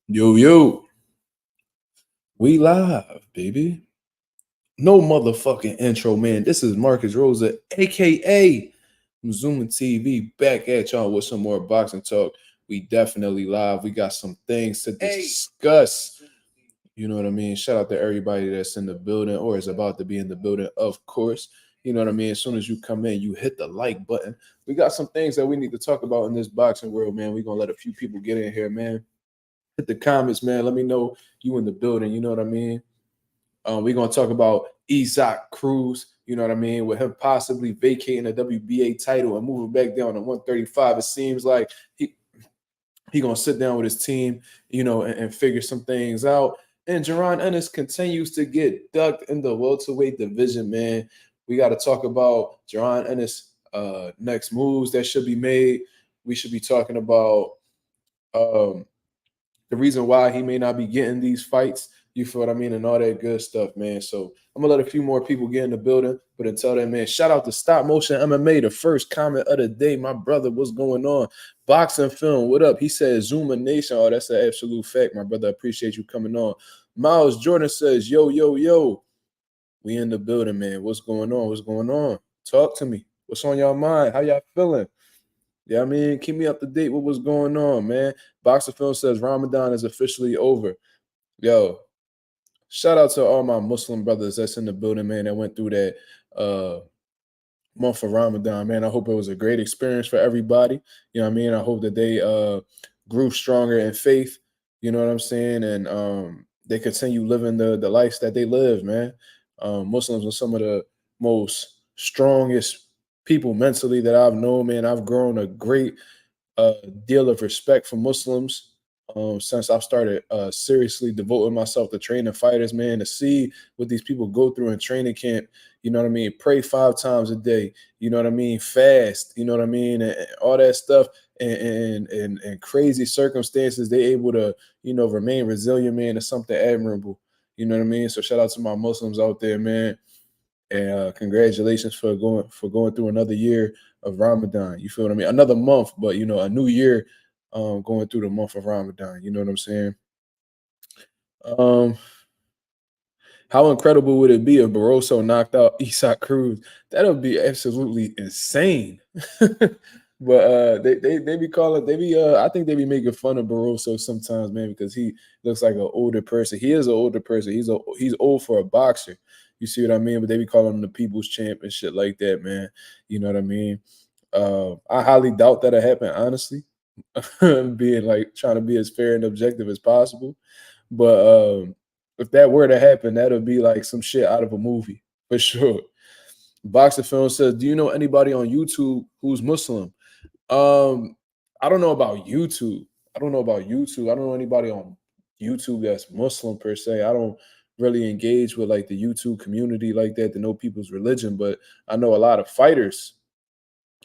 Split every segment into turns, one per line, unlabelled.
Yo, yo, we live, baby. No motherfucking intro, man. This is Marcus Rosa, aka Mazuma TV, back at y'all with some more boxing talk. We definitely live. We got some things to discuss. You know what I mean? Shout out to everybody that's in the building or is about to be in the building, of course. You know what I mean? As soon as you come in, you hit the like button. We got some things that we need to talk about in this boxing world, man. We're gonna let a few people get in here, man. Hit the comments, man. Let me know you in the building. You know what I mean? We're gonna talk about Cruz. You know what I mean? With him possibly vacating the WBA title and moving back down to 135. It seems like he gonna sit down with his team, you know, and figure some things out. And Jon Ennis continues to get ducked in the welterweight division, man. We got to talk about Jon Ennis' next moves that should be made. We should be talking about um, the reason why he may not be getting these fights. You feel what I mean? And all that good stuff, man. So I'm gonna let a few more people get in the building. But until then, man, shout out to Stop Motion MMA, the first comment of the day. My brother, what's going on? Boxing Film, what up? He said Zuma Nation. Oh, that's an absolute fact, my brother. I appreciate you coming on. Miles Jordan says, yo, yo, yo. We in the building, man. What's going on? What's going on? Talk to me. What's on y'all mind? How y'all feeling? Yeah, I mean, keep me up to date with what's going on, man. Boxer Film says Ramadan is officially over. Yo, shout out to all my Muslim brothers that's in the building, man, that went through that month of Ramadan, man. I hope it was a great experience for everybody. You know what I mean? I hope that they grew stronger in faith, you know what I'm saying? And they continue living the lives that they live, man. Muslims are some of the most strongest people mentally that I've known, man. I've grown a great deal of respect for Muslims since I've started seriously devoting myself to training fighters, man. To see what these people go through in training camp, you know what I mean? Pray 5 times a day, you know what I mean? Fast, you know what I mean? And all that stuff. And crazy circumstances, they able to, you know, remain resilient, man. Is something admirable. You know what I mean? So shout out to my Muslims out there, man. And congratulations for going through another year of Ramadan. You feel what I mean? Another month, but you know, a new year going through the month of Ramadan. You know what I'm saying? Um, how incredible would it be if Barroso knocked out Isak Cruz? That would be absolutely insane. But they be calling they be I think they be making fun of Barroso sometimes, man, because he looks like an older person. He is an older person. He's old for a boxer. You see what I mean? But they be calling him the people's champ and shit like that, man. You know what I mean? I highly doubt that'll happen, honestly. Being like trying to be as fair and objective as possible. But if that were to happen, that'll be like some shit out of a movie for sure. Boxer Film says, "Do you know anybody on YouTube who's Muslim?" I don't know about YouTube. I don't know about YouTube. I don't know anybody on YouTube that's Muslim per se. I don't really engage with like the YouTube community like that to know people's religion, but I know a lot of fighters.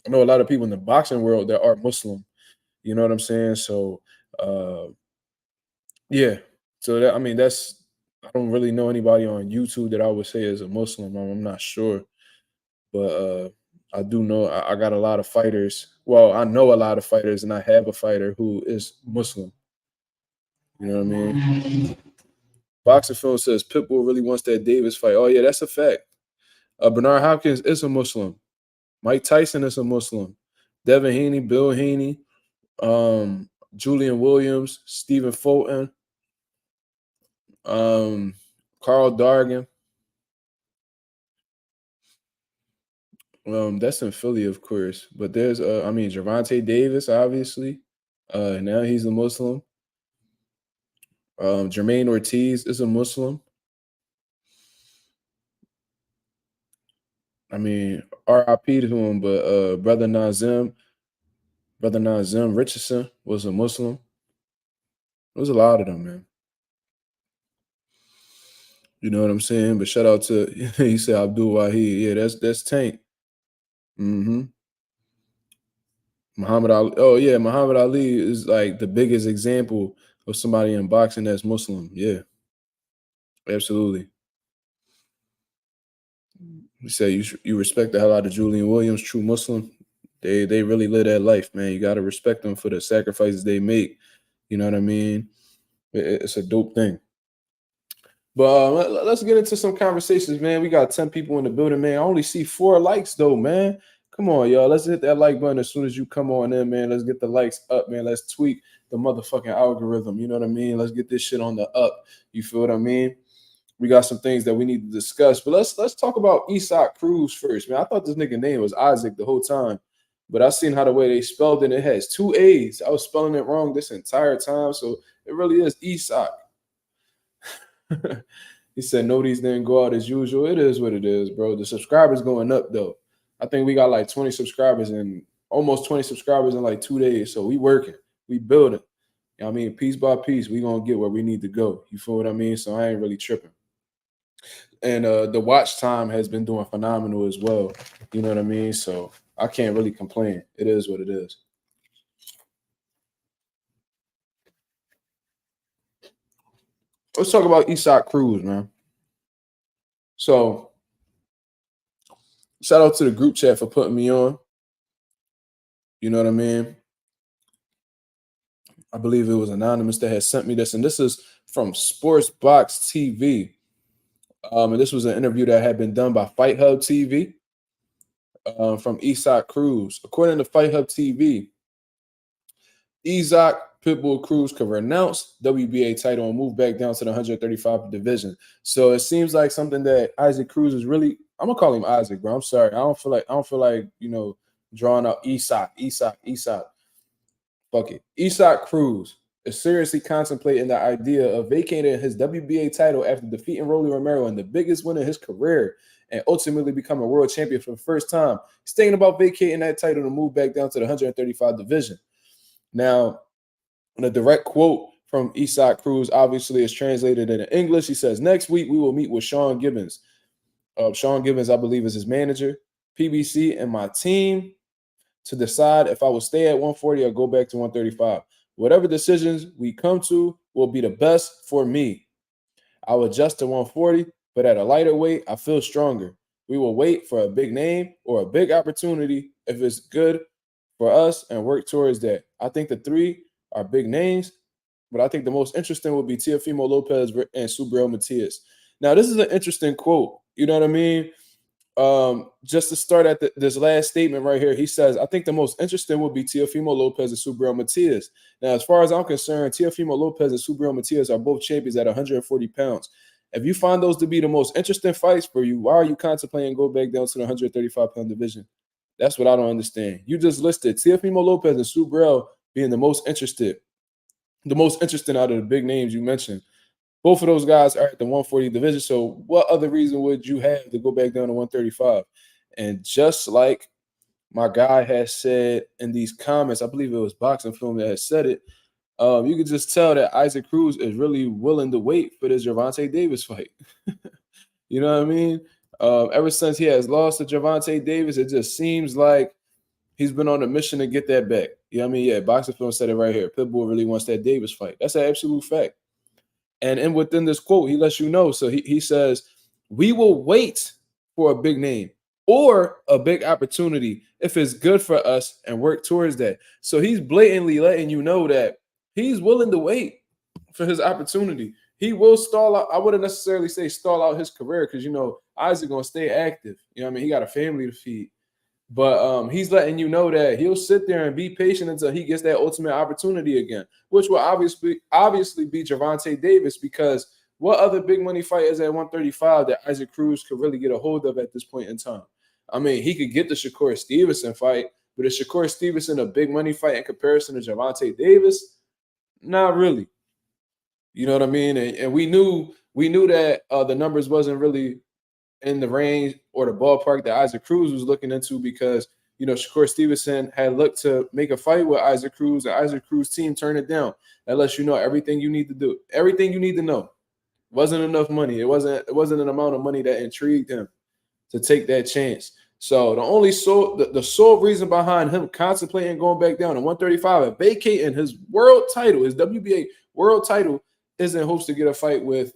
I know a lot of people in the boxing world that are Muslim. You know what I'm saying? So yeah. So that I mean that's I don't really know anybody on YouTube that I would say is a Muslim. I'm not sure. But I do know I got a lot of fighters. Well, I know a lot of fighters, and I have a fighter who is Muslim. You know what I mean? Boxer Film says Pitbull really wants that Davis fight. Oh yeah, that's a fact. Bernard Hopkins is a Muslim. Mike Tyson is a Muslim. Devin Haney, Bill Haney, Julian Williams, Stephen Fulton, um, Carl Dargan. That's in Philly, of course. But there's I mean Gervonta Davis, obviously. Now he's a Muslim. Jermaine Ortiz is a Muslim. I mean, RIP to him, but Brother Nazim Richardson was a Muslim. There was a lot of them, man. You know what I'm saying? But shout out to he said Abdul Wahid. Yeah, that's Tank. Mm-hmm. Muhammad Ali. Oh yeah, Muhammad Ali is like the biggest example of somebody in boxing that's Muslim. Yeah, absolutely. You say you respect the hell out of Julian Williams, true Muslim. They really live that life, man. You got to respect them for the sacrifices they make. You know what I mean? It's a dope thing. But let's get into some conversations, man. We got 10 people in the building, man. I only see 4 likes, though, man. Come on, y'all. Let's hit that like button as soon as you come on in, man. Let's get the likes up, man. Let's tweak the motherfucking algorithm. You know what I mean? Let's get this shit on the up. You feel what I mean? We got some things that we need to discuss. But let's talk about Cruz first, man. I thought this nigga name was Isaac the whole time. But I seen how the way they spelled it. It has 2 A's. I was spelling it wrong this entire time. So it really is Isak. He said nobody's didn't go out as usual. It is what it is, bro. The subscribers going up though. I think we got like 20 subscribers and almost 20 subscribers in like 2 days. So we working, we building. You know what I mean, piece by piece, we gonna get where we need to go. You feel what I mean? So I ain't really tripping. And the watch time has been doing phenomenal as well. You know what I mean? So I can't really complain. It is what it is. Let's talk about Cruz, man. So shout out to the group chat for putting me on. You know what I mean? I believe it was Anonymous that had sent me this, and this is from Sports Box TV. And this was an interview that had been done by Fight Hub TV from Cruz. According to Fight Hub TV, Pitbull Cruz could renounce WBA title and move back down to the 135 division. So it seems like something that Isaac Cruz is really. I'm gonna call him Isaac, bro. I'm sorry. I don't feel like drawing out Isak. Fuck it. Cruz is seriously contemplating the idea of vacating his WBA title after defeating Rolly Romero in the biggest win of his career and ultimately become a world champion for the first time. He's thinking about vacating that title to move back down to the 135 division. Now, in a direct quote from Cruz, obviously is translated into English. He says, next week we will meet with Sean Gibbons. Sean Gibbons, I believe, is his manager, PBC, and my team to decide if I will stay at 140 or go back to 135. Whatever decisions we come to will be the best for me. I will adjust to 140, but at a lighter weight, I feel stronger. We will wait for a big name or a big opportunity if it's good for us and work towards that. I think the 3 are big names, but I think the most interesting will be Teofimo Lopez and Subriel Matias. Now, this is an interesting quote. You know what I mean? Just to start at this last statement right here, he says, I think the most interesting will be Teofimo Lopez and Subriel Matias. Now, as far as I'm concerned, Teofimo Lopez and Subriel Matias are both champions at 140 pounds. If you find those to be the most interesting fights for you, why are you contemplating go back down to the 135-pound division? That's what I don't understand. You just listed Teofimo Lopez and Subriel being the most interesting out of the big names you mentioned. Both of those guys are at the 140 division. So what other reason would you have to go back down to 135? And just like my guy has said in these comments, I believe it was Boxing Film that has said it, you could just tell that Isaac Cruz is really willing to wait for this Gervonta Davis fight. You know what I mean? Ever since he has lost to Gervonta Davis, it just seems like he's been on a mission to get that back. You know what I mean? Yeah, Boxing Film said it right here. Pitbull really wants that Davis fight. That's an absolute fact. And within this quote, he lets you know. So he says, we will wait for a big name or a big opportunity if it's good for us and work towards that. So he's blatantly letting you know that he's willing to wait for his opportunity. He will stall out. I wouldn't necessarily say stall out his career because, Isaac going to stay active. You know what I mean? He got a family to feed. But he's letting you know that he'll sit there and be patient until he gets that ultimate opportunity again, which will obviously be Javantes Davis, because what other big money fight is at 135 that Isaac Cruz could really get a hold of at this point in time? I mean, he could get the Shakur Stevenson fight, but is Shakur Stevenson a big money fight in comparison to Javantes Davis? Not really. You know what I mean? And we knew that the numbers wasn't really in the range or the ballpark that Isaac Cruz was looking into, because Shakur Stevenson had looked to make a fight with Isaac Cruz, and Isaac Cruz team turned it down. That lets you know everything you need to do, everything you need to know. Wasn't enough money. It wasn't an amount of money that intrigued him to take that chance. So the sole reason behind him contemplating going back down to 135 and vacating his world title, his WBA world title, is in hopes to get a fight with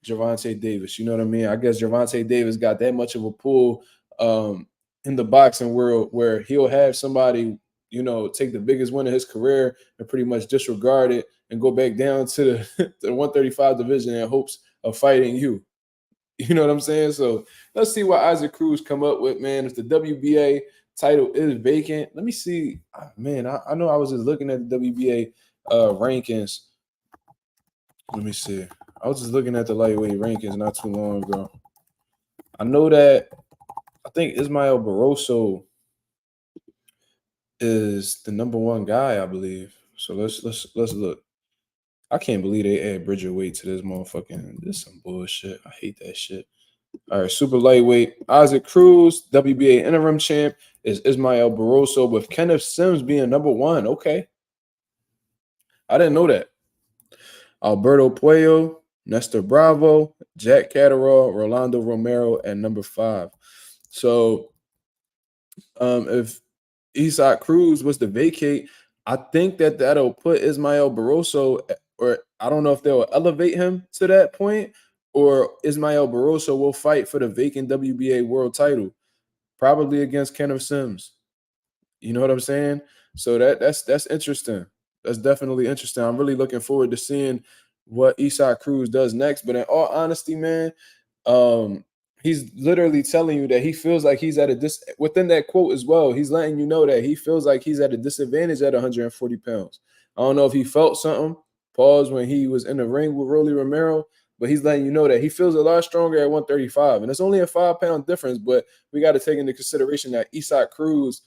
Gervonta Davis. You know what I mean? I guess Gervonta Davis got that much of a pull in the boxing world where he'll have somebody take the biggest win of his career and pretty much disregard it and go back down to the 135 division in hopes of fighting you. You know what I'm saying? So let's see what Isaac Cruz come up with, man. If the WBA title is vacant, let me see. Man, I know I was just looking at the WBA rankings. Let me see. I was just looking at the lightweight rankings not too long ago. I know that I think Ismael Barroso is the number one guy, I believe. So let's look. I can't believe they add Bridger weight to this motherfucking. This is some bullshit. I hate that shit. All right, super lightweight. Isaac Cruz, WBA interim champ, is Ismael Barroso, with Kenneth Sims being number one. Okay. I didn't know that. Alberto Puello, Nestor Bravo, Jack Catterall, Rolando Romero at number 5. So if Isaac Cruz was to vacate, I think that'll put Ismael Barroso, or I don't know if they'll elevate him to that point, or Ismael Barroso will fight for the vacant WBA world title, probably against Kenneth Sims. You know what I'm saying? So that's interesting. That's definitely interesting. I'm really looking forward to seeing what Isaac Cruz does next. But in all honesty, man, he's literally telling you that he feels like he's at a within that quote as well. He's letting you know that he feels like he's at a disadvantage at 140 pounds. I don't know if he felt something, pause, when he was in the ring with Rolly Romero, but he's letting you know that he feels a lot stronger at 135. And it's only a 5-pound difference, but we got to take into consideration that Isaac Cruz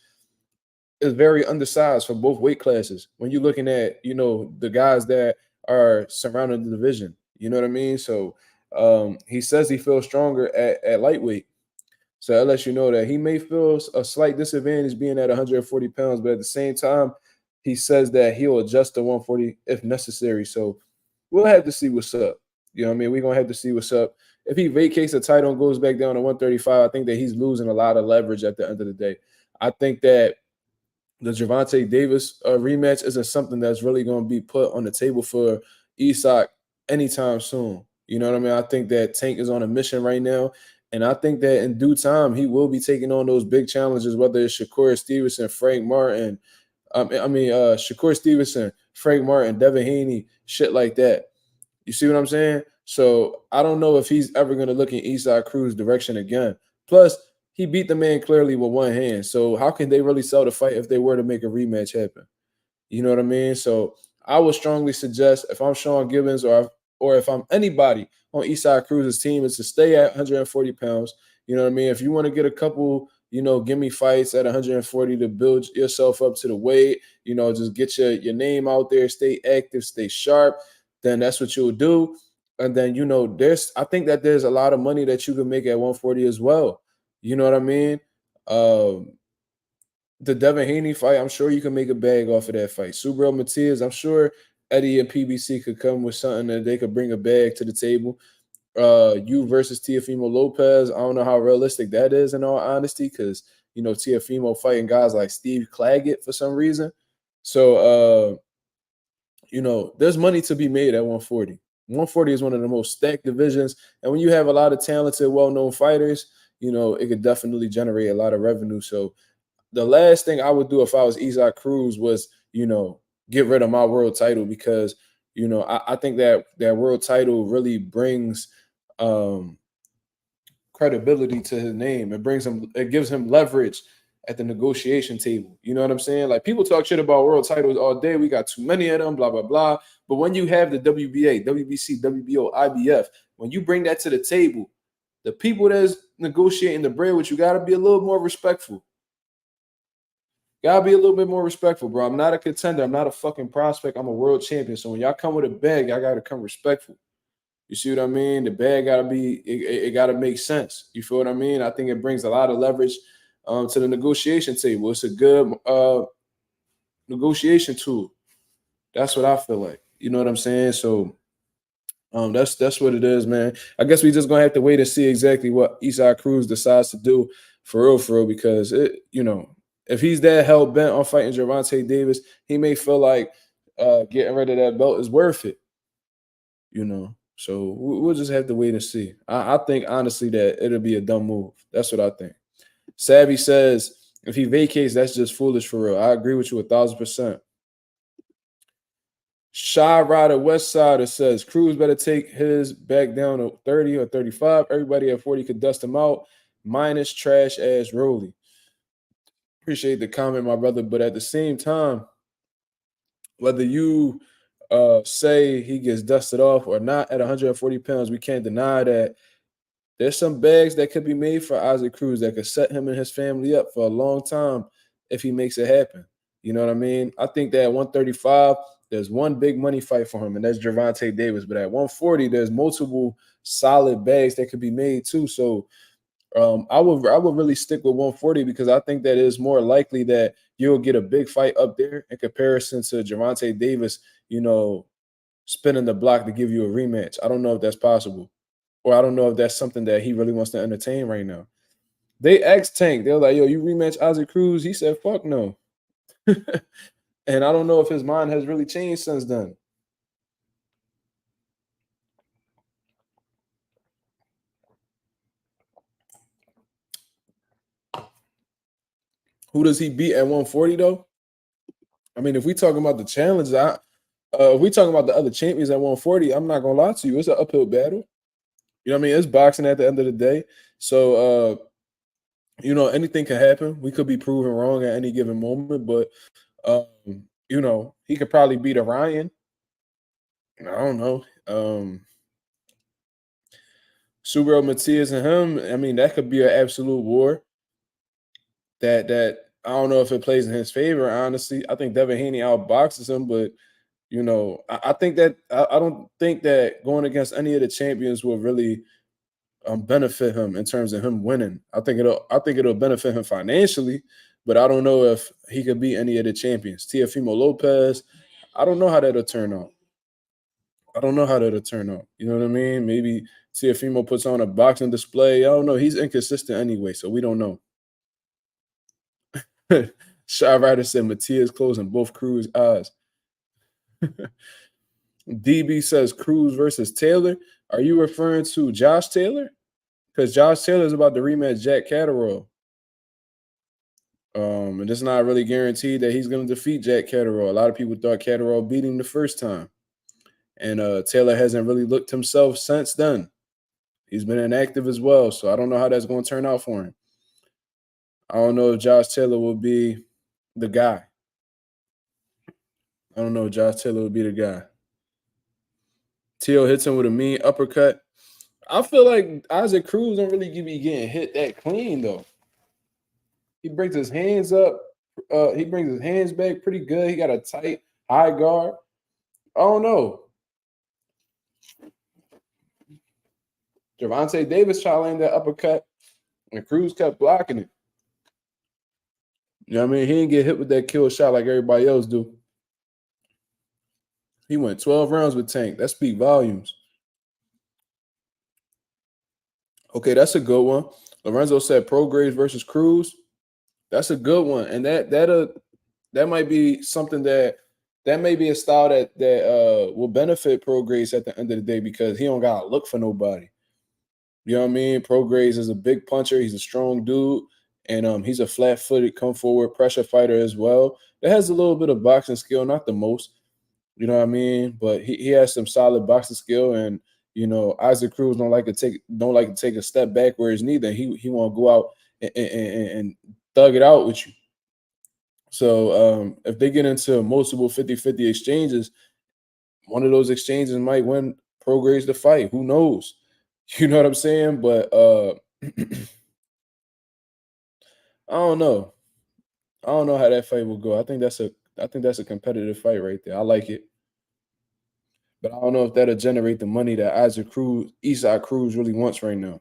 is very undersized for both weight classes. When you're looking at, the guys that are surrounding the division, you know what I mean? So he says he feels stronger at lightweight. So that lets you know that he may feel a slight disadvantage being at 140 pounds, but at the same time, he says that he'll adjust to 140 if necessary. So we'll have to see what's up. You know what I mean? We're going to have to see what's up. If he vacates the title and goes back down to 135, I think that he's losing a lot of leverage at the end of the day. I think that the Gervonta Davis rematch isn't something that's really going to be put on the table for Isaac anytime soon. You know what I mean? I think that Tank is on a mission right now, and I think that in due time he will be taking on those big challenges, whether it's Shakur Stevenson, Frank Martin, Shakur Stevenson, Frank Martin, Devin Haney, shit like that. You see what I'm saying? So I don't know if he's ever going to look in Isaac Cruz's direction again. Plus, he beat the man clearly with one hand. So how can they really sell the fight if they were to make a rematch happen? You know what I mean? So I would strongly suggest, if I'm Sean Gibbons or if I'm anybody on Isaac Cruz's team, is to stay at 140 pounds. You know what I mean? If you want to get a couple, gimme fights at 140 to build yourself up to the weight, just get your name out there, stay active, stay sharp, then that's what you'll do. And then, I think that there's a lot of money that you can make at 140 as well. You know what I mean? The Devin Haney fight, I'm sure you can make a bag off of that fight. Subriel Matias, I'm sure Eddie and PBC could come with something that they could bring a bag to the table. You versus Teofimo Lopez, I don't know how realistic that is in all honesty, because, Teofimo fighting guys like Steve Claggett for some reason. So, there's money to be made at 140. 140 is one of the most stacked divisions. And when you have a lot of talented, well-known fighters, it could definitely generate a lot of revenue. So the last thing I would do if I was Isaac Cruz was, get rid of my world title, because, I think that world title really brings credibility to his name. It gives him leverage at the negotiation table. You know what I'm saying? Like, people talk shit about world titles all day. We got too many of them, blah, blah, blah. But when you have the WBA, WBC, WBO, IBF, when you bring that to the table, the people that's negotiating the bread with you got to be a little more respectful. Gotta be a little bit more respectful, bro. I'm not a contender. I'm not a fucking prospect. I'm a world champion. So when y'all come with a bag, y'all gotta come respectful. You see what I mean? The bag gotta be, it gotta make sense. You feel what I mean? I think it brings a lot of leverage to the negotiation table. It's a good negotiation tool. That's what I feel like. You know what I'm saying? So that's what it is, man. I guess we just gonna have to wait and see exactly what Isaac Cruz decides to do for real, because if he's that hell bent on fighting Gervonta Davis, he may feel like getting rid of that belt is worth it. So we'll just have to wait and see. I think honestly that it'll be a dumb move. That's what I think. Savvy says, If he vacates, that's just foolish for real. I agree with you 1,000%. Shy Rider West Sider says Cruz better take his back down to 30 or 35. Everybody at 40 could dust him out, minus trash ass Rolly. Appreciate the comment, my brother. But at the same time, whether you say he gets dusted off or not at 140 pounds, we can't deny that there's some bags that could be made for Isaac Cruz that could set him and his family up for a long time if he makes it happen. You know what I mean? I think that at 135, there's one big money fight for him, and that's Gervonta Davis. But at 140, there's multiple solid bags that could be made too. So I would really stick with 140 because I think that it's more likely that you'll get a big fight up there in comparison to Gervonta Davis, spinning the block to give you a rematch. I don't know if that's possible. Or I don't know if that's something that he really wants to entertain right now. They asked Tank. They're like, yo, you rematch Isaac Cruz? He said, fuck no. And I don't know if his mind has really changed since then. Who does he beat at 140, though? I mean, if we talking about the challenge, if we talking about the other champions at 140, I'm not going to lie to you. It's an uphill battle. You know what I mean? It's boxing at the end of the day. So, anything can happen. We could be proven wrong at any given moment, but he could probably beat a Ryan. I don't know. Subaru Matias and him, I mean, that could be an absolute war. That I don't know if it plays in his favor, honestly. I think Devin Haney outboxes him, but I think that I don't think that going against any of the champions will really benefit him in terms of him winning. I think it'll benefit him financially, but I don't know if he could beat any of the champions. Teofimo Lopez, I don't know how that'll turn out. You know what I mean? Maybe Teofimo puts on a boxing display. I don't know. He's inconsistent anyway, so we don't know. Shy Rider said Matias closing both Cruz eyes. DB says Cruz versus Taylor. Are you referring to Josh Taylor? Because Josh Taylor is about to rematch Jack Catterall. And it's not really guaranteed that he's going to defeat Jack Catterall. A lot of people thought Catterall beat him the first time. And Taylor hasn't really looked himself since then. He's been inactive as well, so I don't know how that's going to turn out for him. I don't know if Josh Taylor will be the guy. I don't know if Josh Taylor will be the guy. Teal hits him with a mean uppercut. I feel like Isaac Cruz don't really be getting hit that clean, though. He brings his hands up. He brings his hands back pretty good. He got a tight high guard. I don't know. Gervonta Davis tried to land that uppercut, and Cruz kept blocking it. You know what I mean? He didn't get hit with that kill shot like everybody else do. He went 12 rounds with Tank. That speaks volumes. Okay, that's a good one. Lorenzo said Prograis versus Cruz. That's a good one, and that might be something that may be a style that will benefit Prograis at the end of the day because he don't gotta look for nobody. You know what I mean? Prograis is a big puncher. He's a strong dude, and he's a flat-footed, come forward pressure fighter as well. That has a little bit of boxing skill, not the most. You know what I mean? But he has some solid boxing skill, and Isaac Cruz don't like to take a step backwards neither. He want to go out and thug it out with you. So if they get into multiple 50-50 exchanges, one of those exchanges might win Prograis the fight. Who knows? You know what I'm saying? But I don't know. I don't know how that fight will go. I think that's a competitive fight right there. I like it. But I don't know if that'll generate the money that Isaac Cruz really wants right now.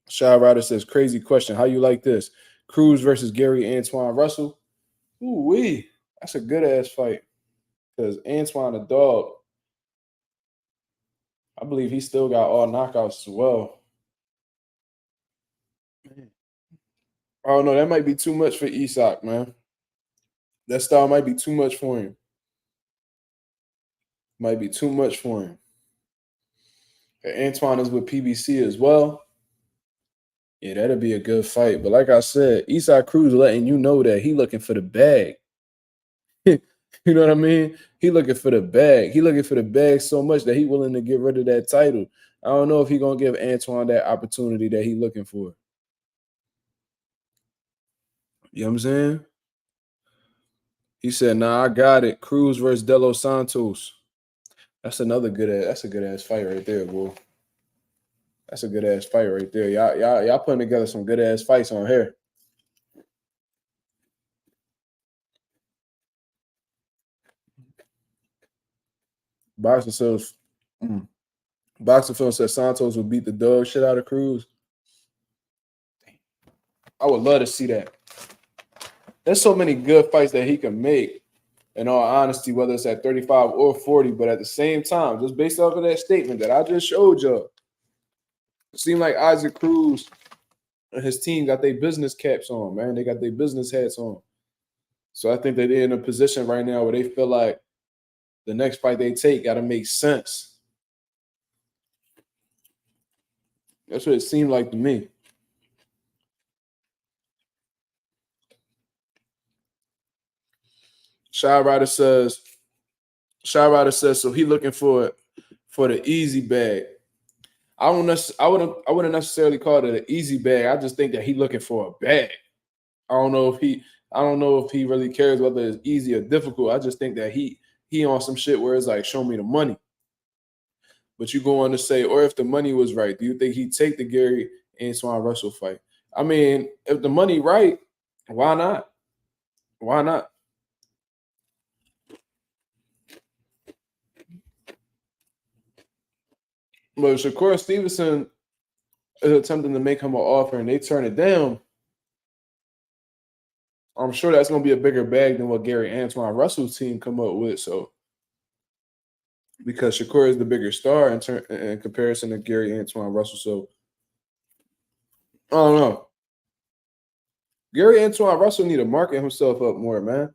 Shy Rider says, crazy question. How you like this? Cruz versus Gary Antoine Russell. Ooh-wee. That's a good-ass fight. Because Antoine, a dog, I believe he still got all knockouts as well. I don't know. That might be too much for Isak, man. That style might be too much for him. Might be too much for him. And Antoine is with PBC as well. Yeah, that'll be a good fight. But like I said, Eastside Cruz letting you know that he looking for the bag. You know what I mean? He looking for the bag. He looking for the bag so much that he willing to get rid of that title. I don't know if he gonna give Antoine that opportunity that he looking for. You know what I'm saying? He said, "Nah, I got it. Cruz versus De Los Santos." That's another good ass. That's a good ass fight right there, boy. That's a good ass fight right there. Y'all putting together some good ass fights on here. Boxing says, Boxing Film says Santos will beat the dog shit out of Cruz. I would love to see that. There's so many good fights that he can make, in all honesty, whether it's at 35 or 40. But at the same time, just based off of that statement that I just showed you, it seemed like Isaac Cruz and his team got their business caps on, man. They got their business hats on. So I think that they're in a position right now where they feel like the next fight they take got to make sense. That's what it seemed like to me. Shy Rider says, so he looking for the easy bag. I wouldn't necessarily call it an easy bag. I just think that he looking for a bag. I don't know if he really cares whether it's easy or difficult. I just think that he on some shit where it's like, show me the money. But you go on to say, or if the money was right, do you think he'd take the Gary Antoine Russell fight? I mean, if the money right, why not? Why not? But Shakur Stevenson is attempting to make him an offer and they turn it down. I'm sure that's going to be a bigger bag than what Gary Antoine Russell's team come up with. So, because Shakur is the bigger star in comparison to Gary Antoine Russell. So, I don't know. Gary Antoine Russell need to market himself up more, man.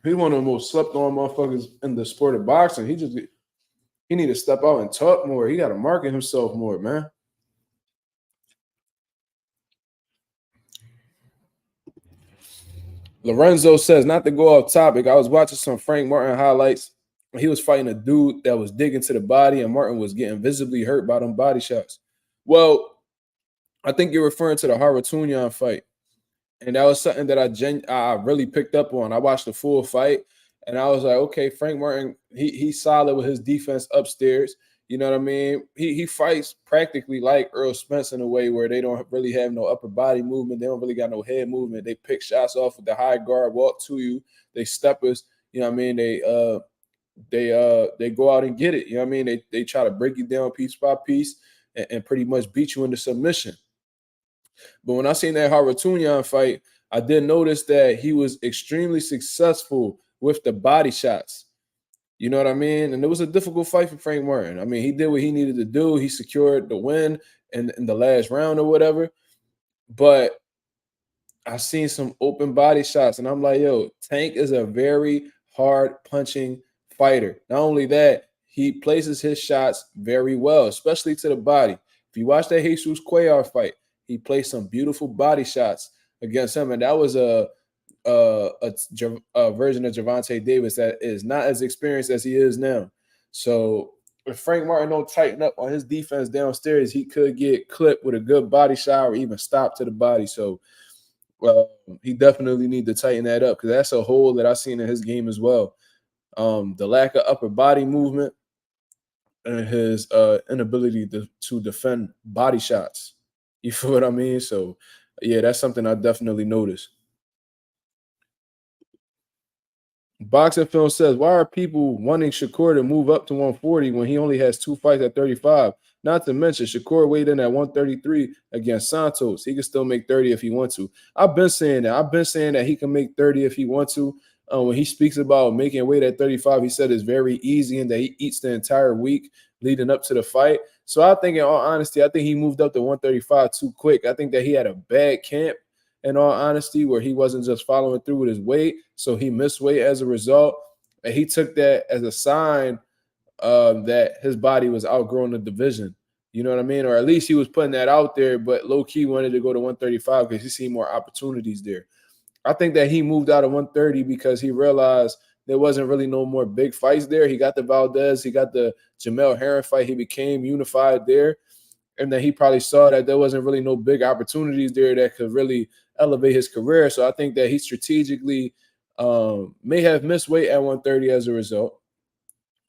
He's one of the most slept on motherfuckers in the sport of boxing. He need to step out and talk more. He got to market himself more, man. Lorenzo says, not to go off topic, I was watching some Frank Martin highlights. He was fighting a dude that was digging to the body, and Martin was getting visibly hurt by them body shots. Well, I think you're referring to the Harutunian fight. And that was something that I really picked up on. I watched the full fight, and I was like, okay, Frank Martin, he's solid with his defense upstairs. You know what I mean? He fights practically like Errol Spence in a way where they don't really have no upper body movement. They don't really got no head movement. They pick shots off with the high guard, walk to you. They steppers. You know what I mean? They go out and get it. You know what I mean? They try to break you down piece by piece and pretty much beat you into submission. But when I seen that Harutunian fight, I did notice that he was extremely successful with the body shots. You know what I mean? And it was a difficult fight for Frank Martin. I mean, he did what he needed to do. He secured the win in the last round or whatever. But I seen some open body shots, and I'm like, yo, Tank is a very hard punching fighter. Not only that, he places his shots very well, especially to the body. If you watch that Jesus Cuellar fight, he placed some beautiful body shots against him, and that was a version of Gervonta Davis that is not as experienced as he is now. So if Frank Martin don't tighten up on his defense downstairs, he could get clipped with a good body shot or even stop to the body. So he definitely need to tighten that up because that's a hole that I've seen in his game as well. The lack of upper body movement and his inability to defend body shots. You feel what I mean? So, yeah, that's something I definitely noticed. Boxing Film says, why are people wanting Shakur to move up to 140 when he only has 2 fights at 35? Not to mention, Shakur weighed in at 133 against Santos. He can still make 30 if he wants to. I've been saying that. I've been saying that he can make 30 if he wants to. When he speaks about making weight at 35, he said it's very easy and that he eats the entire week leading up to the fight. So I think, in all honesty, I think he moved up to 135 too quick. I think that he had a bad camp, in all honesty, where he wasn't just following through with his weight. So he missed weight as a result. And he took that as a sign that his body was outgrowing the division. You know what I mean? Or at least he was putting that out there, but low-key wanted to go to 135 because he seen more opportunities there. I think that he moved out of 130 because he realized there wasn't really no more big fights there. He got the Valdez, he got the Jamel Herring fight. He became unified there. And then he probably saw that there wasn't really no big opportunities there that could really elevate his career. So I think that he strategically may have missed weight at 130 as a result.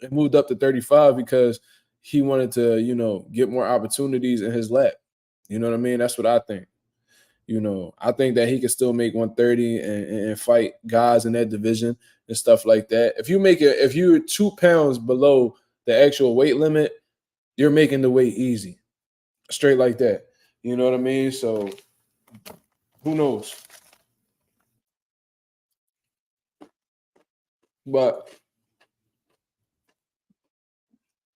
It moved up to 35 because he wanted to, get more opportunities in his lap. You know what I mean? That's what I think. I think that he can still make 130 and fight guys in that division and stuff like that. If you're 2 pounds below the actual weight limit, you're making the weight easy. Straight like that. You know what I mean? So who knows? But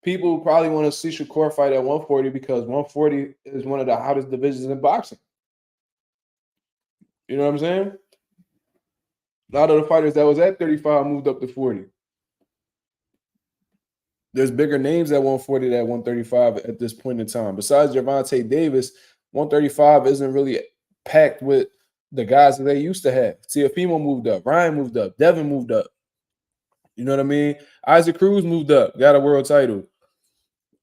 people probably want to see Shakur fight at 140 because 140 is one of the hottest divisions in boxing. You know what I'm saying? A lot of the fighters that was at 35 moved up to 40. There's bigger names at 140 than at 135 at this point in time. Besides Gervonta Davis, 135 isn't really packed with the guys that they used to have. Teofimo moved up. Ryan moved up. Devin moved up. You know what I mean? Isaac Cruz moved up. Got a world title.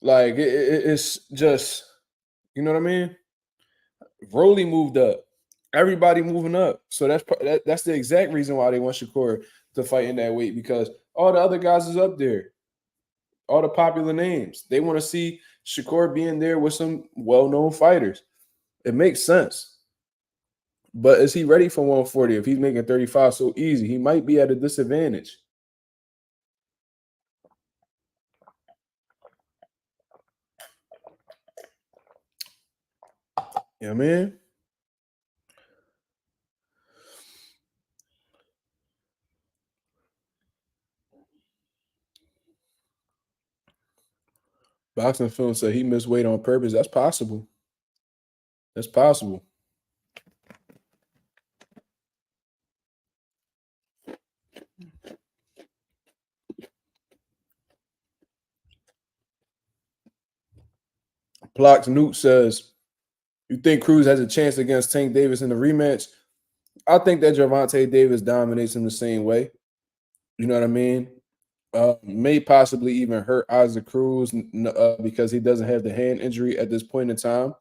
Like, it's just, you know what I mean? Rolly moved up. Everybody moving up. So that's the exact reason why they want Shakur to fight in that weight, because all the other guys is up there. All the popular names. They want to see Shakur being there with some well-known fighters. It makes sense. But is he ready for 140 if he's making 35 so easy? He might be at a disadvantage. You know what I mean? Boxing Film said he missed weight on purpose. That's possible. That's possible. Plox Newt says, you think Cruz has a chance against Tank Davis in the rematch? I think that Gervonta Davis dominates him the same way. You know what I mean? May possibly even hurt Isaac Cruz because he doesn't have the hand injury at this point in time.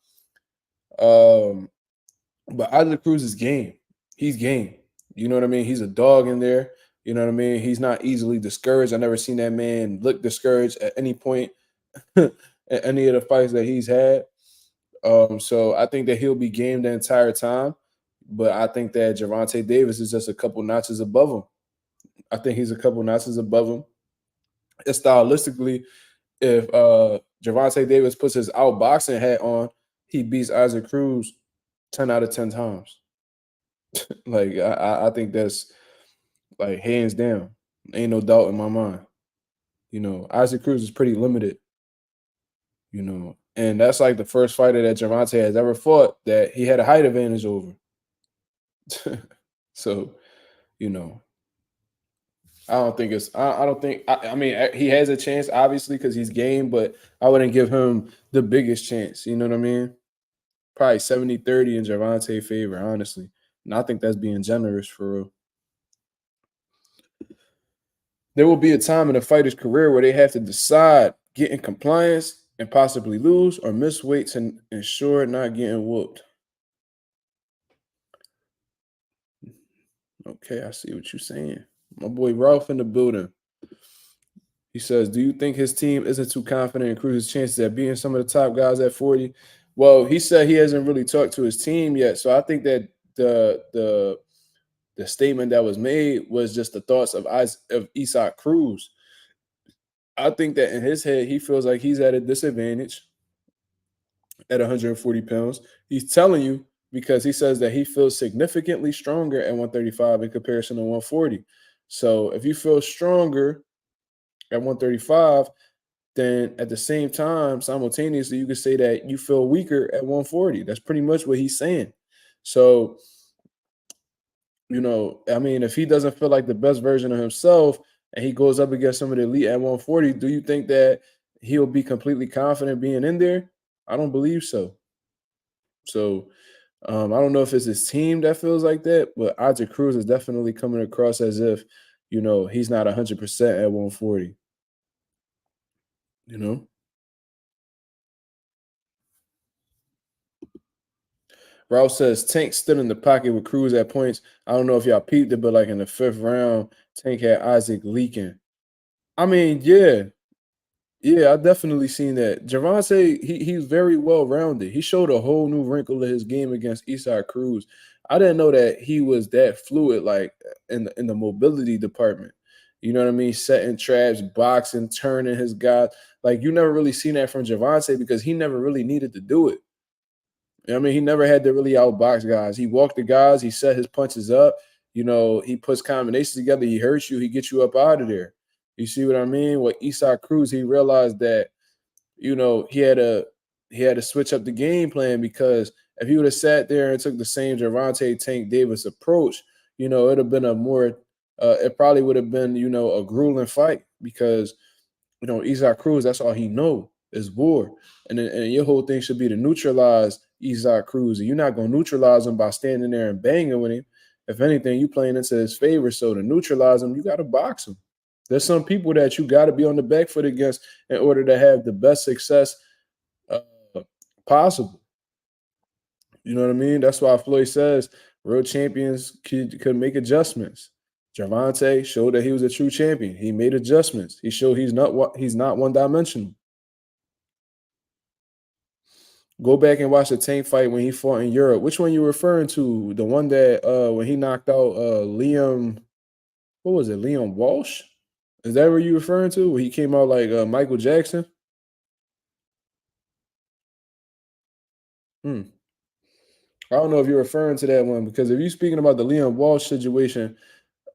But Isaac Cruz is game. He's game. You know what I mean? He's a dog in there. You know what I mean? He's not easily discouraged. I never seen that man look discouraged at any point at any of the fights that he's had. So I think that he'll be game the entire time. But I think that Gervonta Davis is just a couple notches above him. I think he's a couple notches above him. And stylistically, if Gervonta Davis puts his outboxing hat on, he beats Isaac Cruz 10 out of 10 times. Like, I think that's like hands down. Ain't no doubt in my mind. Isaac Cruz is pretty limited. And that's like the first fighter that Javantes has ever fought that he had a height advantage over. So, I don't think it's. I don't think. I mean, he has a chance, obviously, because he's game, but I wouldn't give him the biggest chance. You know what I mean? Probably 70-30 in Gervonta favor, honestly. And I think that's being generous for real. There will be a time in a fighter's career where they have to decide get in compliance and possibly lose, or miss weight to ensure not getting whooped. Okay, I see what you're saying. My boy Ralph in the building. He says, do you think his team isn't too confident in Cruz's chances at being some of the top guys at 40? Well, he said he hasn't really talked to his team yet. So I think that the statement that was made was just the thoughts of Isaac Cruz. I think that in his head, he feels like he's at a disadvantage at 140 pounds. He's telling you because he says that he feels significantly stronger at 135 in comparison to 140. So if you feel stronger at 135, then at the same time, simultaneously, you could say that you feel weaker at 140. That's pretty much what he's saying. So, I mean, if he doesn't feel like the best version of himself and he goes up against some of the elite at 140, do you think that he'll be completely confident being in there? I don't believe so. So I don't know if it's his team that feels like that, but Isaac Cruz is definitely coming across as if, he's not 100% at 140. You know, Rouse says Tank stood in the pocket with Cruz at points. I don't know if y'all peeped it, but like in the 5th round, Tank had Isaac leaking. I mean, yeah, yeah, I definitely seen that. Javante, he's very well rounded. He showed a whole new wrinkle in his game against Eastside Cruz. I didn't know that he was that fluid, like in the mobility department. You know what I mean? Setting traps, boxing, turning his guy. Like you never really seen that from Javante because he never really needed to do it. I mean, he never had to really outbox guys. He walked the guys, he set his punches up. He puts combinations together. He hurts you, he gets you up out of there. You see what I mean? With Eastside Cruz, he realized that he had to switch up the game plan because if he would have sat there and took the same Gervonta Tank Davis approach, it'd have been a more it probably would have been, a grueling fight because Isaac Cruz, that's all he know is war. And your whole thing should be to neutralize Isaac Cruz. And you're not gonna neutralize him by standing there and banging with him. If anything, you playing into his favor. So to neutralize him, you gotta box him. There's some people that you got to be on the back foot against in order to have the best success uh, possible. You know what I mean? That's why Floyd says real champions could make adjustments. Javante showed that he was a true champion. He made adjustments. He showed he's not one dimensional. Go back and watch the Tank fight when he fought in Europe. Which one you referring to? The one that when he knocked out Liam, what was it? Liam Walsh? Is that what you referring to? Where he came out like Michael Jackson? Hmm. I don't know if you're referring to that one because if you're speaking about the Liam Walsh situation,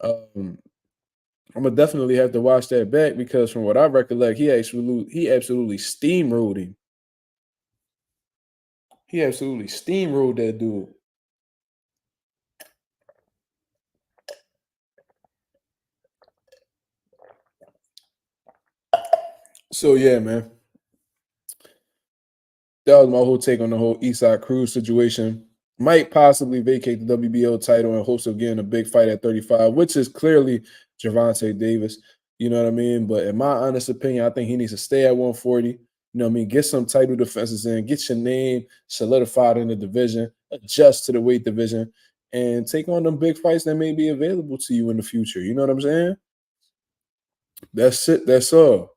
um, I'm gonna definitely have to watch that back because from what I recollect, he absolutely steamrolled him. He absolutely steamrolled that dude. So yeah, man, that was my whole take on the whole Eastside Cruz situation. Might possibly vacate the WBO title in hopes of getting a big fight at 35, which is clearly Gervonta Davis. You know what I mean? But in my honest opinion, I think he needs to stay at 140. You know what I mean? Get some title defenses in, get your name solidified in the division, adjust to the weight division, and take on them big fights that may be available to you in the future. You know what I'm saying? That's it. That's all.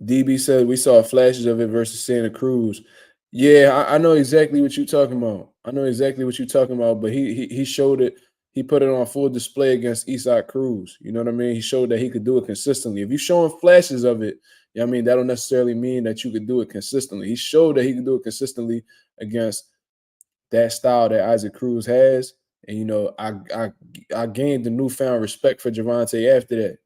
DB said we saw flashes of it versus Santa Cruz. Yeah, I know exactly what you're talking about. I know exactly what you're talking about, but he showed it. He put it on full display against Eastside Cruz. You know what I mean? He showed that he could do it consistently. If you're showing flashes of it, I mean, that don't necessarily mean that you could do it consistently. He showed that he could do it consistently against that style that Isaac Cruz has. And I gained the newfound respect for Javante after that.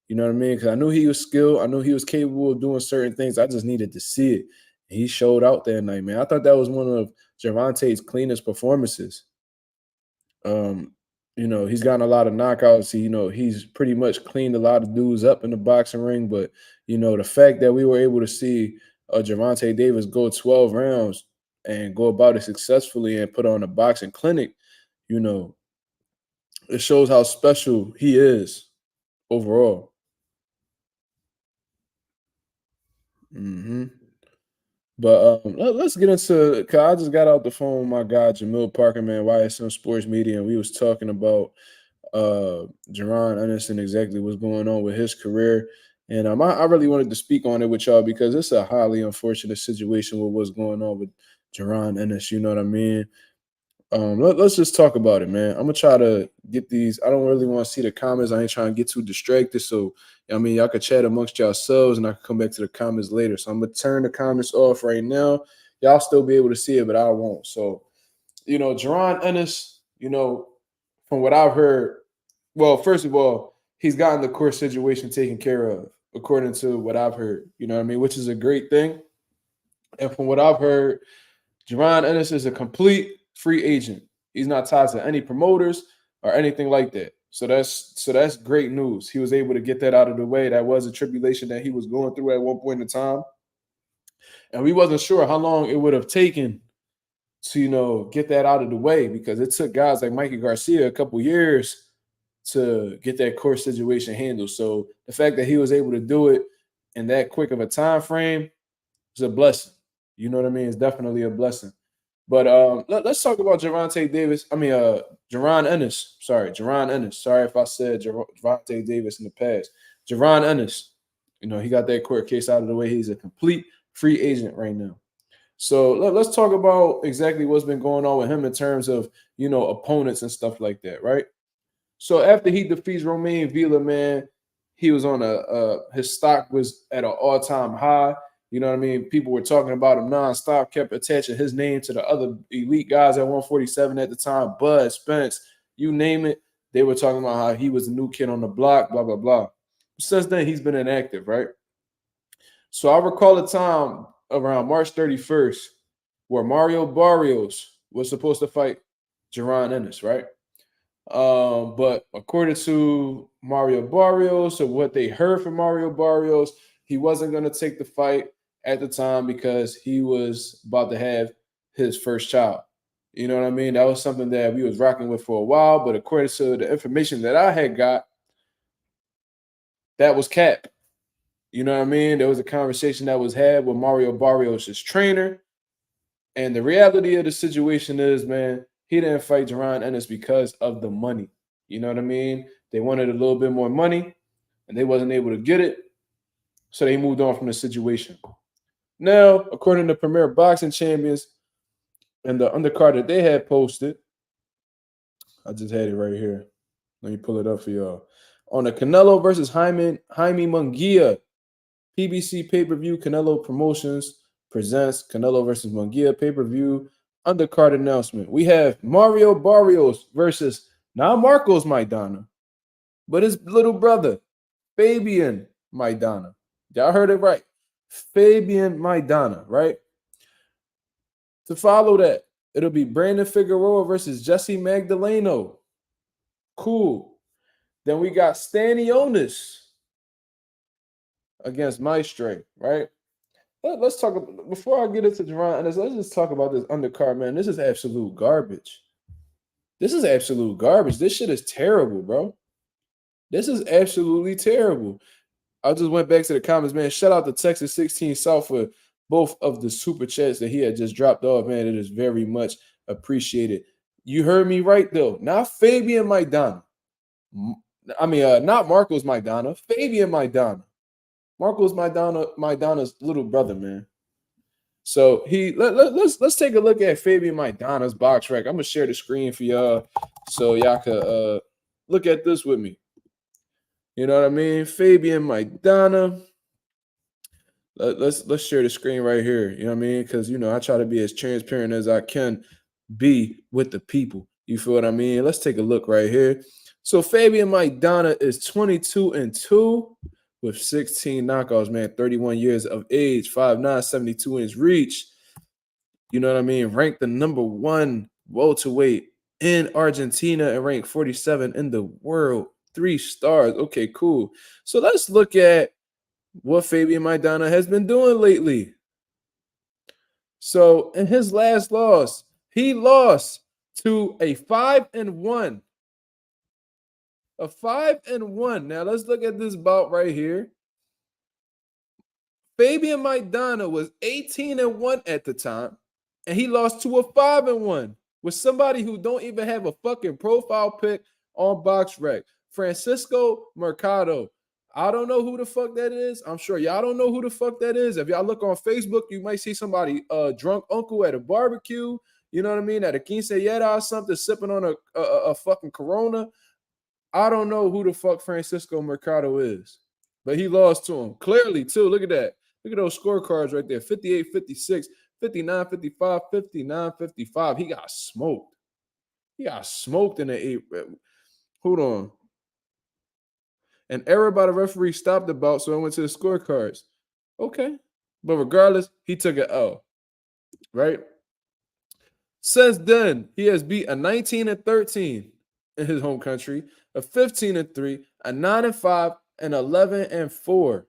You know what I mean? Because I knew he was skilled. I knew he was capable of doing certain things. I just needed to see it. And he showed out that night, man. I thought that was one of Javante's cleanest performances. Um, he's gotten a lot of knockouts. He's pretty much cleaned a lot of dudes up in the boxing ring. But the fact that we were able to see Gervonta Davis go 12 rounds and go about it successfully and put on a boxing clinic, you know, it shows how special he is overall. Hmm. But let's get into. Cause I just got out the phone with my guy Jamil Parker, man, YSM Sports Media, and we was talking about Jaron Ennis and exactly what's going on with his career. And I really wanted to speak on it with y'all because it's a highly unfortunate situation with what's going on with Jaron Ennis. You know what I mean? Let's just talk about it, man. I'm gonna try to get these. I don't really want to see the comments. I ain't trying to get too distracted. So, I mean, y'all could chat amongst yourselves, and I can come back to the comments later. So I'm gonna turn the comments off right now. Y'all still be able to see it, but I won't. So, Jaron Ennis, from what I've heard, well, first of all, he's gotten the court situation taken care of, according to what I've heard. You know what I mean, which is a great thing. And from what I've heard, Jaron Ennis is a complete free agent. He's not tied to any promoters or anything like that. So that's great news. He was able to get that out of the way. That was a tribulation that he was going through at one point in time. And we wasn't sure how long it would have taken to, get that out of the way, because it took guys like Mikey Garcia a couple years to get that court situation handled. So the fact that he was able to do it in that quick of a time frame is a blessing. You know what I mean? It's definitely a blessing. But let's talk about Gervonta Davis. Jaron Ennis. Sorry, Jaron Ennis. Sorry if I said Gervonta Davis in the past. Jaron Ennis. He got that court case out of the way. He's a complete free agent right now. So let's talk about exactly what's been going on with him in terms of, opponents and stuff like that, right? So after he defeats Romain Villa, man, he was on his stock was at an all-time high. You know what I mean? People were talking about him nonstop, kept attaching his name to the other elite guys at 147 at the time. Bud, Spence, you name it. They were talking about how he was the new kid on the block, blah, blah, blah. Since then, he's been inactive, right? So I recall a time around March 31st where Mario Barrios was supposed to fight Jaron Ennis, right? But according to Mario Barrios, or what they heard from Mario Barrios, he wasn't going to take the fight at the time because he was about to have his first child. You know what I mean? That was something that we was rocking with for a while, but according to the information that I had got, that was cap. You know what I mean? There was a conversation that was had with Mario Barrios' trainer. And the reality of the situation is, man, he didn't fight Jaron Ennis because of the money. You know what I mean? They wanted a little bit more money, and they wasn't able to get it. So they moved on from the situation. Now, according to Premier Boxing Champions and the undercard that they had posted, I just had it right here. Let me pull it up for y'all. On the Canelo versus Jaime Munguia PBC pay-per-view, Canelo Promotions presents Canelo versus Munguia pay-per-view undercard announcement. We have Mario Barrios versus not Marcos Maidana, but his little brother, Fabian Midana. Y'all heard it right. Fabian Midana, right? To follow that, it'll be Brandon Figueroa versus Jesse Magdaleno. Cool. Then we got Stanionis against Maestre, right? Let's talk about, before I get into Jaron Ennis, let's just talk about this undercard, man. This is absolute garbage. This is absolute garbage. This shit is terrible, bro. This is absolutely terrible. I just went back to the comments, man. Shout out to Texas 16 South for both of the super chats that he had just dropped off, man. It is very much appreciated. You heard me right, though. Not Fabian Midana. Not Marcos Maidana. Fabian Midana. Marcos Maidana's little brother, man. So let's take a look at Fabian Midana's box rec. I'm gonna share the screen for y'all so y'all can look at this with me. You know what I mean? Fabian Midana. Let's share the screen right here. You know what I mean? Because I try to be as transparent as I can be with the people. You feel what I mean? Let's take a look right here. So Fabian Midana is 22-2 with 16 knockouts, man. 31 years of age, 5'9", 72 inch reach. You know what I mean? Ranked the number 1 welterweight in Argentina and ranked 47 in the world. 3 stars. Okay, cool. So let's look at what Fabian Midana has been doing lately. So in his last loss, he lost to a 5-1. A 5-1. Now let's look at this bout right here. Fabian Midana was 18-1 at the time, and he lost to a 5-1 with somebody who don't even have a fucking profile pic on BoxRec. Francisco Mercado. I don't know who the fuck that is. I'm sure y'all don't know who the fuck that is. If y'all look on Facebook, you might see somebody drunk uncle at a barbecue. You know what I mean? At a quinceañera or something, sipping on a fucking Corona. I don't know who the fuck Francisco Mercado is, but he lost to him. Clearly, too. Look at that. Look at those scorecards right there. 58-56, 59-55, 59-55. He got smoked. He got smoked in the 8. Hold on. An error by the referee stopped the bout, so I went to the scorecards. Okay. But regardless, he took an L. Right? Since then, he has beat a 19-13. in his home country, a 15-3, a 9-5, and 11-4.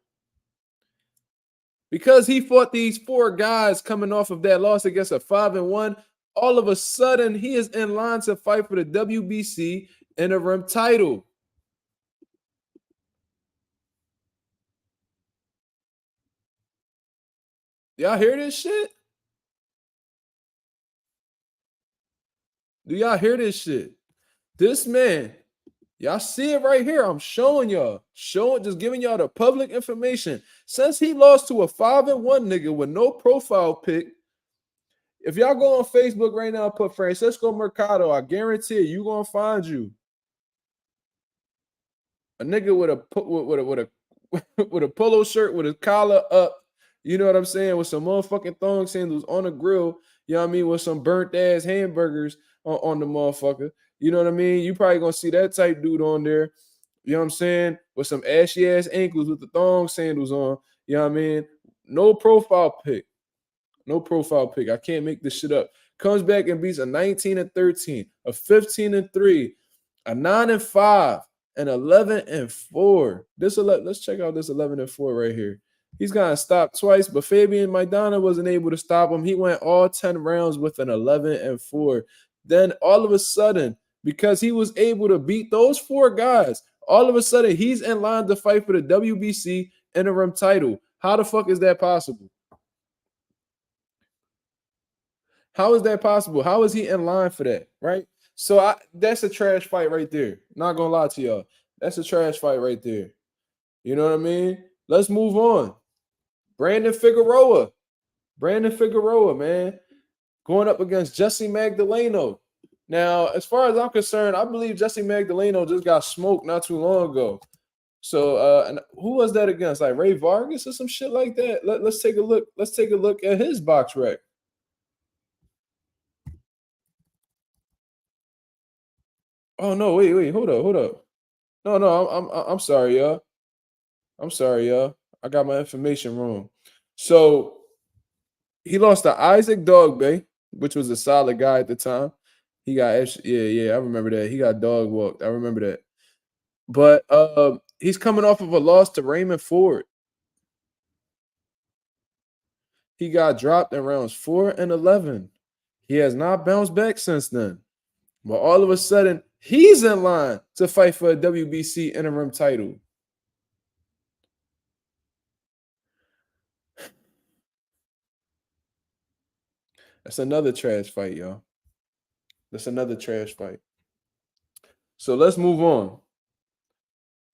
Because he fought these 4 guys coming off of that loss against a 5-1, all of a sudden he is in line to fight for the WBC interim title. Y'all hear this shit? Do y'all hear this shit? This man, y'all see it right here. I'm showing y'all. Just giving y'all the public information. Since he lost to a 5-1 nigga with no profile pic, if y'all go on Facebook right now and put Francisco Mercado, I guarantee you gonna find you a nigga with a polo shirt with his collar up. You know what I'm saying? With some motherfucking thong sandals on the grill. You know what I mean? With some burnt ass hamburgers on the motherfucker. You know what I mean? You probably gonna see that type dude on there. You know what I'm saying? With some ashy ass ankles with the thong sandals on. You know what I mean? No profile pic. No profile pic. I can't make this shit up. Comes back and beats a 19-13, a 15-3, a 9-5, and 11-4. Let's check out this 11-4 right here. He's gotten stopped twice, but Fabian Midana wasn't able to stop him. He went all 10 rounds with an 11-4. Then all of a sudden, because he was able to beat those 4 guys, all of a sudden he's in line to fight for the WBC interim title. How the fuck is that possible? How is that possible? How is he in line for that, right? So that's a trash fight right there. Not gonna lie to y'all. That's a trash fight right there. You know what I mean? Let's move on. Brandon Figueroa, man, going up against Jesse Magdaleno. Now, as far as I'm concerned, I believe Jesse Magdaleno just got smoked not too long ago. So, and who was that against? Like Ray Vargas or some shit like that? Let's take a look. Let's take a look at his box rec. Oh no, wait, hold up. No, I'm sorry, y'all. I got my information wrong. So he lost to Isaac Dogbe, which was a solid guy at the time. He got I remember that. He got dog walked. I remember that. But he's coming off of a loss to Raymond Ford. He got dropped in rounds 4 and 11. He has not bounced back since then. But all of a sudden, he's in line to fight for a WBC interim title. That's another trash fight, y'all. That's another trash fight. So let's move on.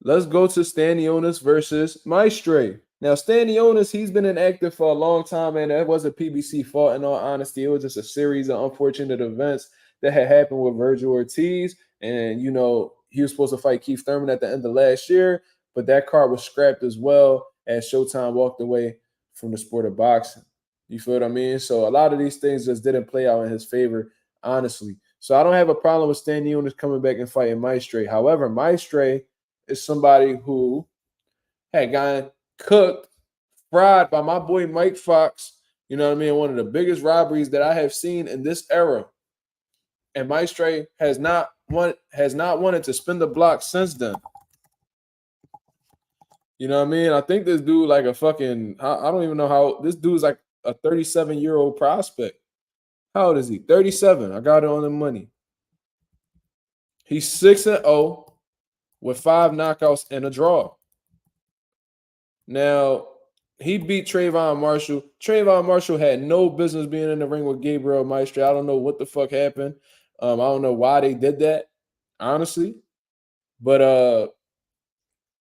Let's go to Stanionis versus Maestre. Now, Stanionis, he's been inactive for a long time, and that was a PBC fault, in all honesty. It was just a series of unfortunate events that had happened with Virgil Ortiz. And, you know, he was supposed to fight Keith Thurman at the end of last year, but that card was scrapped as well as Showtime walked away from the sport of boxing. You feel what I mean? So a lot of these things just didn't play out in his favor, honestly. So I don't have a problem with Stanionis coming back and fighting Maestre. However, Maestre is somebody who had gotten cooked, fried by my boy Mike Fox. You know what I mean? One of the biggest robberies that I have seen in this era. And Maestre has not wanted to spin the block since then. You know what I mean? I think this dude like a fucking, I don't even know how, this dude's like a 37-year-old prospect. How old is he? 37. I got it on the money. He's 6-0 with 5 knockouts and a draw. Now, he beat Trayvon Marshall. Trayvon Marshall had no business being in the ring with Gabriel Maestre. I don't know what the fuck happened. I don't know why they did that, honestly. But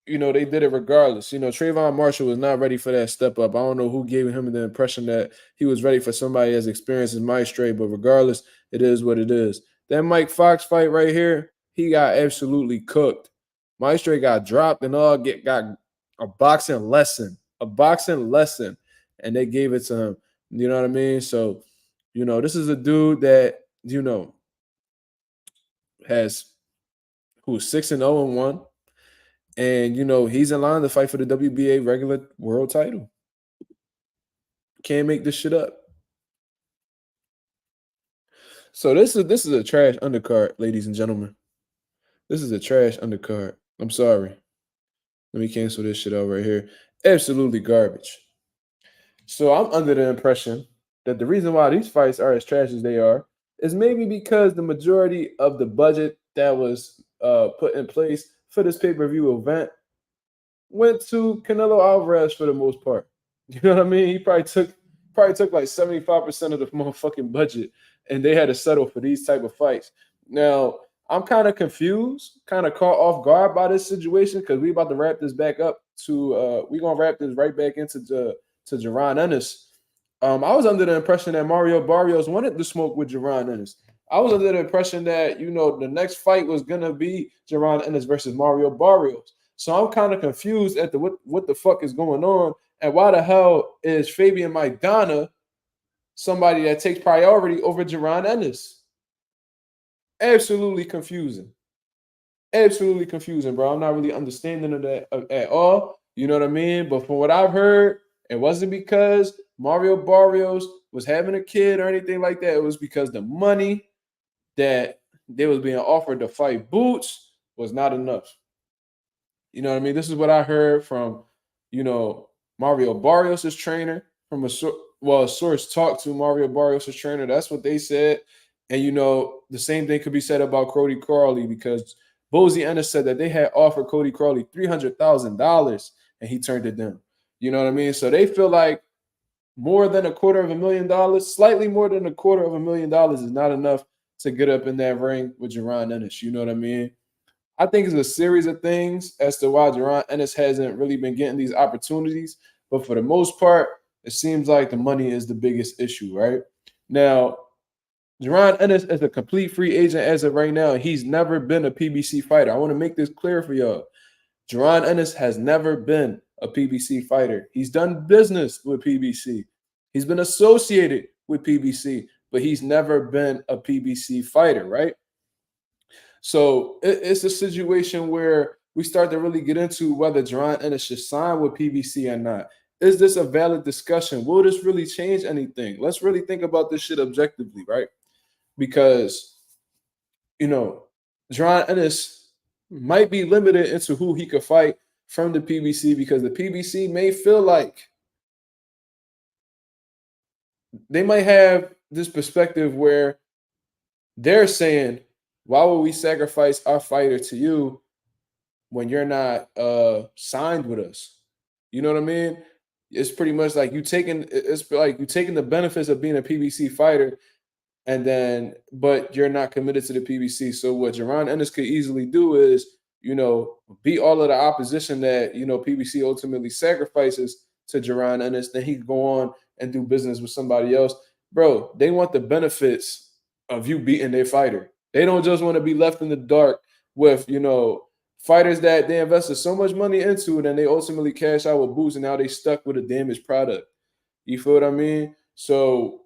you know, they did it regardless. You know, Trayvon Marshall was not ready for that step up. I don't know who gave him the impression that he was ready for somebody as experienced as Maestre, but regardless, it is what it is. That Mike Fox fight right here, he got absolutely cooked. Maestre got dropped and all got a boxing lesson, and they gave it to him. You know what I mean? So, you know, this is a dude that, you know, who's 6-0-1. And, you know, he's in line to fight for the WBA regular world title. Can't make this shit up. So this is a trash undercard, ladies and gentlemen. This is a trash undercard. I'm sorry. Let me cancel this shit out right here. Absolutely garbage. So I'm under the impression that the reason why these fights are as trash as they are is maybe because the majority of the budget that was put in place for this pay-per-view event went to Canelo Alvarez for the most part. You know what I mean? He probably took like 75% of the motherfucking budget, and they had to settle for these type of fights. Now, I'm kind of confused, kind of caught off guard by this situation because we about to wrap this back up to we gonna wrap this right back into to Jaron Ennis. I was under the impression that Mario Barrios wanted to smoke with Jaron Ennis. I was under the impression that the next fight was gonna be Jaron Ennis versus Mario Barrios. So I'm kind of confused at the what the fuck is going on, and why the hell is Fabian Midana somebody that takes priority over Jaron Ennis? Absolutely confusing. Absolutely confusing, bro. I'm not really understanding of that at all. You know what I mean? But from what I've heard, it wasn't because Mario Barrios was having a kid or anything like that. It was because the money that they was being offered to fight Boots was not enough. You know what I mean? This is what I heard from, Mario Barrios' trainer, from a source talked to Mario Barrios' trainer. That's what they said. And the same thing could be said about Cody Crawley, because Bozy Ennis said that they had offered Cody Crawley $300,000 and he turned it down. You know what I mean? So they feel like more than $250,000, slightly more than $250,000 is not enough to get up in that ring with Jaron Ennis. You know what I mean? I think it's a series of things as to why Jaron Ennis hasn't really been getting these opportunities. But for the most part, it seems like the money is the biggest issue, right? Now, Jaron Ennis is a complete free agent as of right now. He's never been a PBC fighter. I want to make this clear for y'all. Jaron Ennis has never been a PBC fighter. He's done business with PBC. He's been associated with PBC, but he's never been a PBC fighter, right? So it's a situation where we start to really get into whether Jaron Ennis should sign with PBC or not. Is this a valid discussion? Will this really change anything? Let's really think about this shit objectively, right? Because, Jaron Ennis might be limited into who he could fight from the PBC, because the PBC may feel like they might have this perspective where they're saying, why would we sacrifice our fighter to you when you're not signed with us? You know what I mean? It's pretty much like you taking the benefits of being a PBC fighter, but you're not committed to the PBC. So what Jaron Ennis could easily do is, beat all of the opposition that PBC ultimately sacrifices to Jaron Ennis. Then he could go on and do business with somebody else. Bro, they want the benefits of you beating their fighter. They don't just want to be left in the dark with, fighters that they invested so much money into, and then they ultimately cash out with boots, and now they stuck with a damaged product. You feel what I mean? So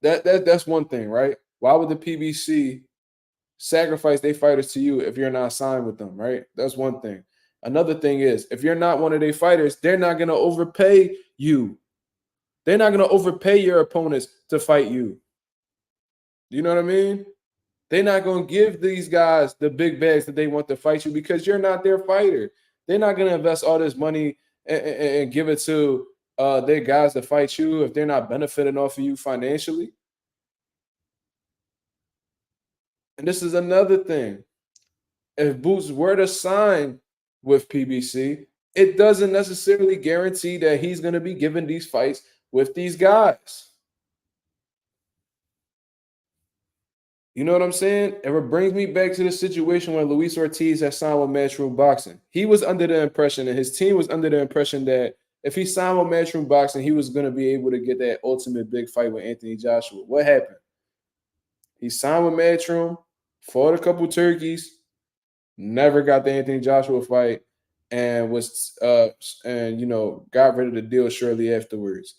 that's one thing, right? Why would the PBC sacrifice their fighters to you if you're not signed with them, right? That's one thing. Another thing is, if you're not one of their fighters, they're not going to overpay you. They're not going to overpay your opponents to fight you. You know what I mean? They're not going to give these guys the big bags that they want to fight you because you're not their fighter. They're not going to invest all this money and give it to their guys to fight you if they're not benefiting off of you financially. And this is another thing. If Boots were to sign with PBC, it doesn't necessarily guarantee that he's going to be given these fights with these guys. You know what I'm saying? And it brings me back to the situation when Luis Ortiz had signed with Matchroom Boxing. He was under the impression, and his team was under the impression, that if he signed with Matchroom Boxing, he was going to be able to get that ultimate big fight with Anthony Joshua. What happened? He signed with Matchroom, fought a couple turkeys, never got the Anthony Joshua fight, and got rid of the deal shortly afterwards.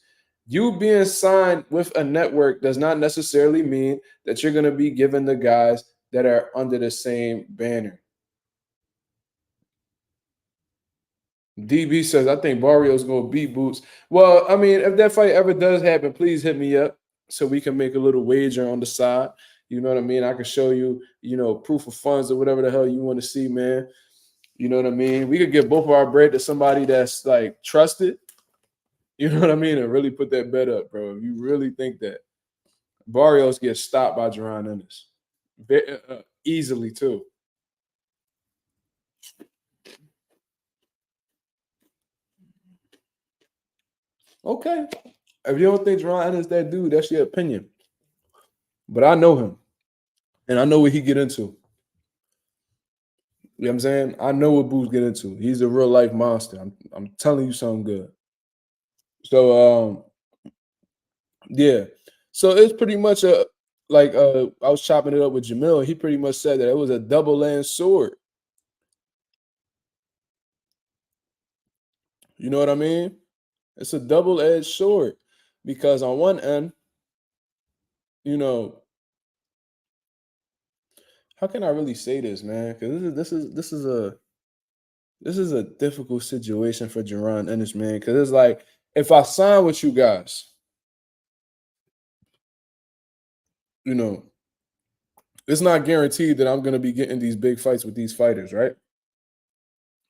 You being signed with a network does not necessarily mean that you're going to be given the guys that are under the same banner. DB says, I think Barrio's going to beat Boots. Well, I mean, if that fight ever does happen, please hit me up so we can make a little wager on the side. You know what I mean? I can show you, proof of funds or whatever the hell you want to see, man. You know what I mean? We could give both of our bread to somebody that's like trusted. You know what I mean? And really put that bet up, bro. If you really think that. Barrios gets stopped by Jaron Ennis. Easily, too. Okay. If you don't think Jaron Ennis is that dude, that's your opinion. But I know him. And I know what he get into. You know what I'm saying? I know what Boots get into. He's a real life monster. I'm telling you something good. So yeah. So it's pretty much I was chopping it up with Jamil. He pretty much said that it was a double-edged sword. You know what I mean? It's a double-edged sword because on one end, how can I really say this, man? Because this is a difficult situation for Jaron Ennis, man. Because it's like if I sign with you guys, it's not guaranteed that I'm gonna be getting these big fights with these fighters, right?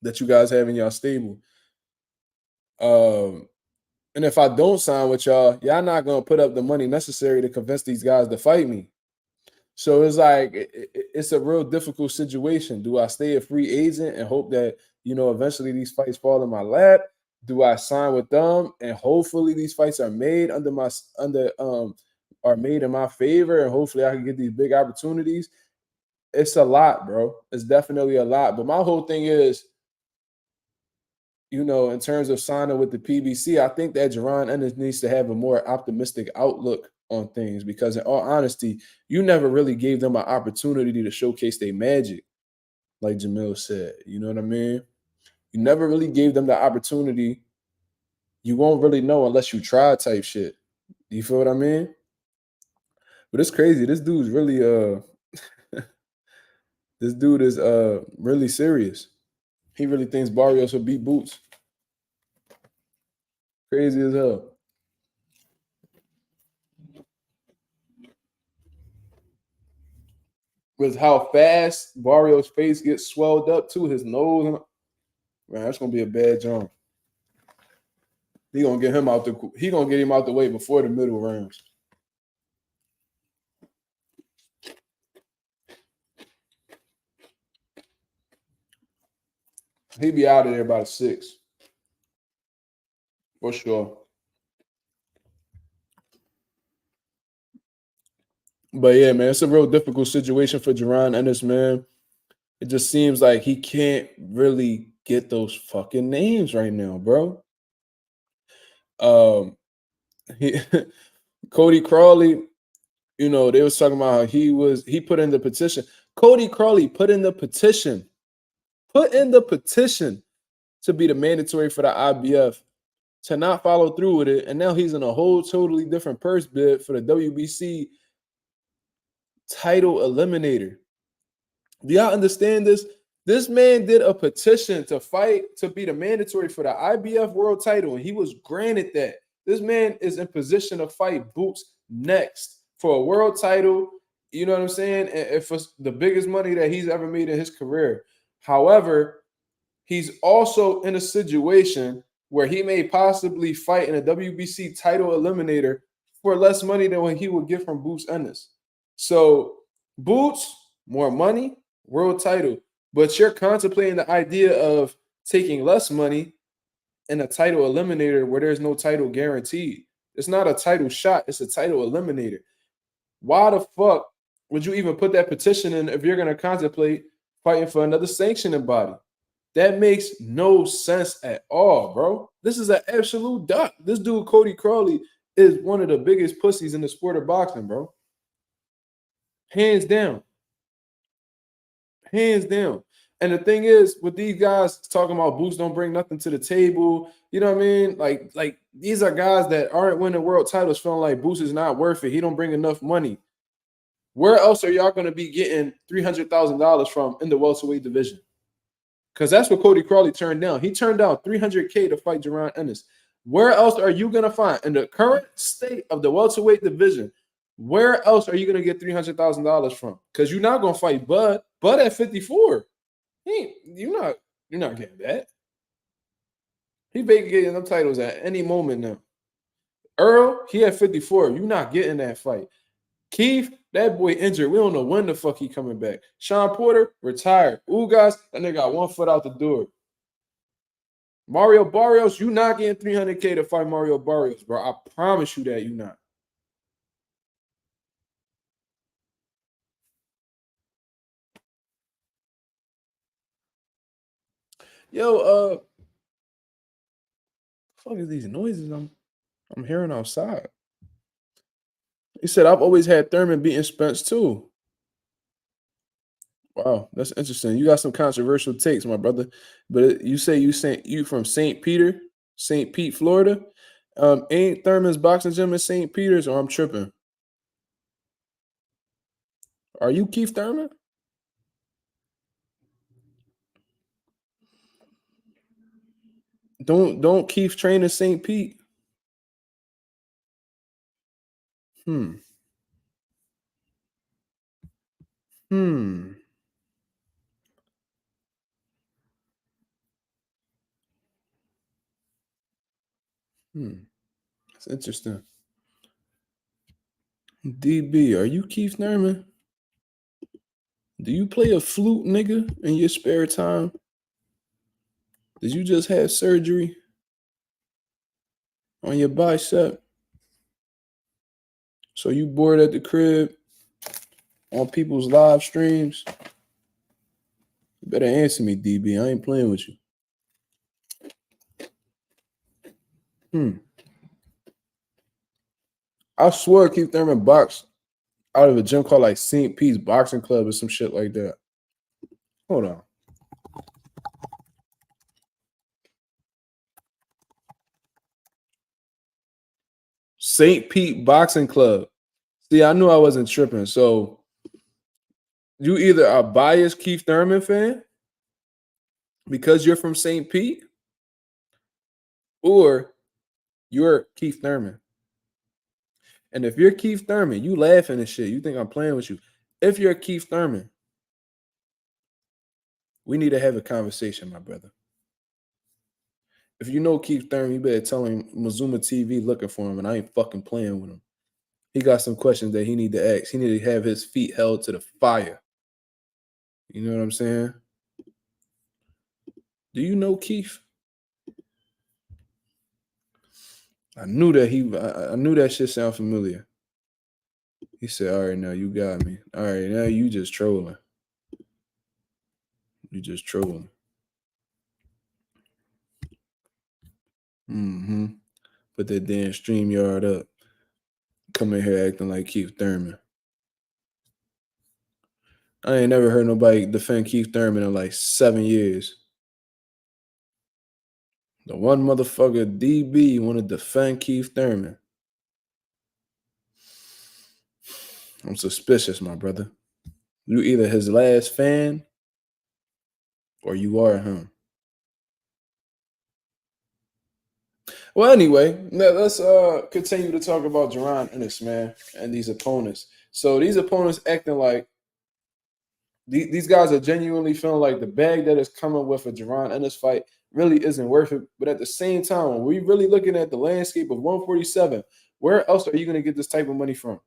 That you guys have in y'all stable. And if I don't sign with y'all not gonna put up the money necessary to convince these guys to fight me. So it's like it's a real difficult situation. Do I stay a free agent and hope that eventually these fights fall in my lap? Do I sign with them and hopefully these fights are made are made in my favor and hopefully I can get these big opportunities? It's a lot, bro. It's definitely a lot. But my whole thing is, in terms of signing with the PBC, I think that Jaron Ennis needs to have a more optimistic outlook on things because, in all honesty, you never really gave them an opportunity to showcase their magic, like Jamil said. You know what I mean? You never really gave them the opportunity. You won't really know unless you try type shit. Do you feel what I mean? But it's crazy. This dude's really this dude is really serious. He really thinks Barrios will beat Boots. Crazy as hell. With how fast Barrios' face gets swelled up to his nose, man, that's gonna be a bad jump. He gonna get him out the way before the middle rounds. He'd be out of there by 6. For sure. But yeah, man, it's a real difficult situation for Jaron Ennis, man. It just seems like he can't really get those fucking names right now, bro. Cody Crawley, they was talking about how he put in the petition. Cody Crawley put in the petition to be the mandatory for the IBF, to not follow through with it, and now he's in a whole totally different purse bid for the WBC title eliminator. Do y'all understand this? This man did a petition to fight to be the mandatory for the IBF world title, and he was granted that. This man is in position to fight Boots next for a world title. You know what I'm saying? And for the biggest money that he's ever made in his career. However, he's also in a situation where he may possibly fight in a WBC title eliminator for less money than what he would get from Boots Ennis. So Boots, more money, world title. But you're contemplating the idea of taking less money in a title eliminator where there's no title guaranteed. It's not a title shot. It's a title eliminator. Why the fuck would you even put that petition in if you're going to contemplate fighting for another sanctioning body? That makes no sense at all, bro. This is an absolute duck. This dude, Cody Crawley, is one of the biggest pussies in the sport of boxing, bro. Hands down. Hands down. And the thing is, with these guys talking about Boots don't bring nothing to the table, you know what I mean? Like these are guys that aren't winning world titles feeling like Boots is not worth it. He don't bring enough money. Where else are y'all going to be getting $300,000 from in the welterweight division? Because that's what Cody Crawley turned down. He turned down $300K to fight Jaron Ennis. Where else are you going to find in the current state of the welterweight division Where else are you gonna get $300,000 from? Because you're not gonna fight Bud. Bud at 54. You're not getting that. He vacating them titles at any moment now. Errol, he at 54. You're not getting that fight. Keith, that boy injured. We don't know when the fuck he coming back. Sean Porter, retired. Ugas, that nigga got 1 foot out the door. Mario Barrios, you not getting $300K to fight Mario Barrios, bro. I promise you that you not. Yo, fuck is these noises I'm hearing outside? He said I've always had Thurman beating Spence too. Wow, that's interesting. You got some controversial takes, my brother. But you say you from St. Pete, Florida. Ain't Thurman's boxing gym in St. Peter's, or I'm tripping? Are you Keith Thurman? Don't Keith train in St. Pete? Hmm. Hmm. That's interesting. DB, are you Keith Thurman? Do you play a flute, nigga, in your spare time? Did you just have surgery on your bicep? So you bored at the crib on people's live streams? You better answer me, DB. I ain't playing with you. I swear Keith Thurman boxed out of a gym called like St. Pete's Boxing Club or some shit like that. Hold on. St. Pete Boxing Club. See, I knew I wasn't tripping. So you either a biased Keith Thurman fan because you're from St. Pete, or you're Keith Thurman. And if you're Keith Thurman, you laughing and shit. You think I'm playing with you. If you're Keith Thurman, we need to have a conversation, my brother. If you know Keith Thurman, you better tell him Mazuma TV looking for him, and I ain't fucking playing with him. He got some questions that he need to ask. He need to have his feet held to the fire. You know what I'm saying? Do you know Keith? I knew that shit sound familiar. He said, all right, now you got me. All right, now you just trolling. You just trolling. Put that damn StreamYard up. Come in here acting like Keith Thurman. I ain't never heard nobody defend Keith Thurman in like 7 years. The one motherfucker DB want to defend Keith Thurman. I'm suspicious, my brother. You either his last fan or you are him. Well, anyway, let's continue to talk about Jaron Ennis, man, and these opponents. So these opponents acting like these guys are genuinely feeling like the bag that is coming with a Jaron Ennis fight really isn't worth it. But at the same time, when we're really looking at the landscape of 147, where else are you going to get this type of money from?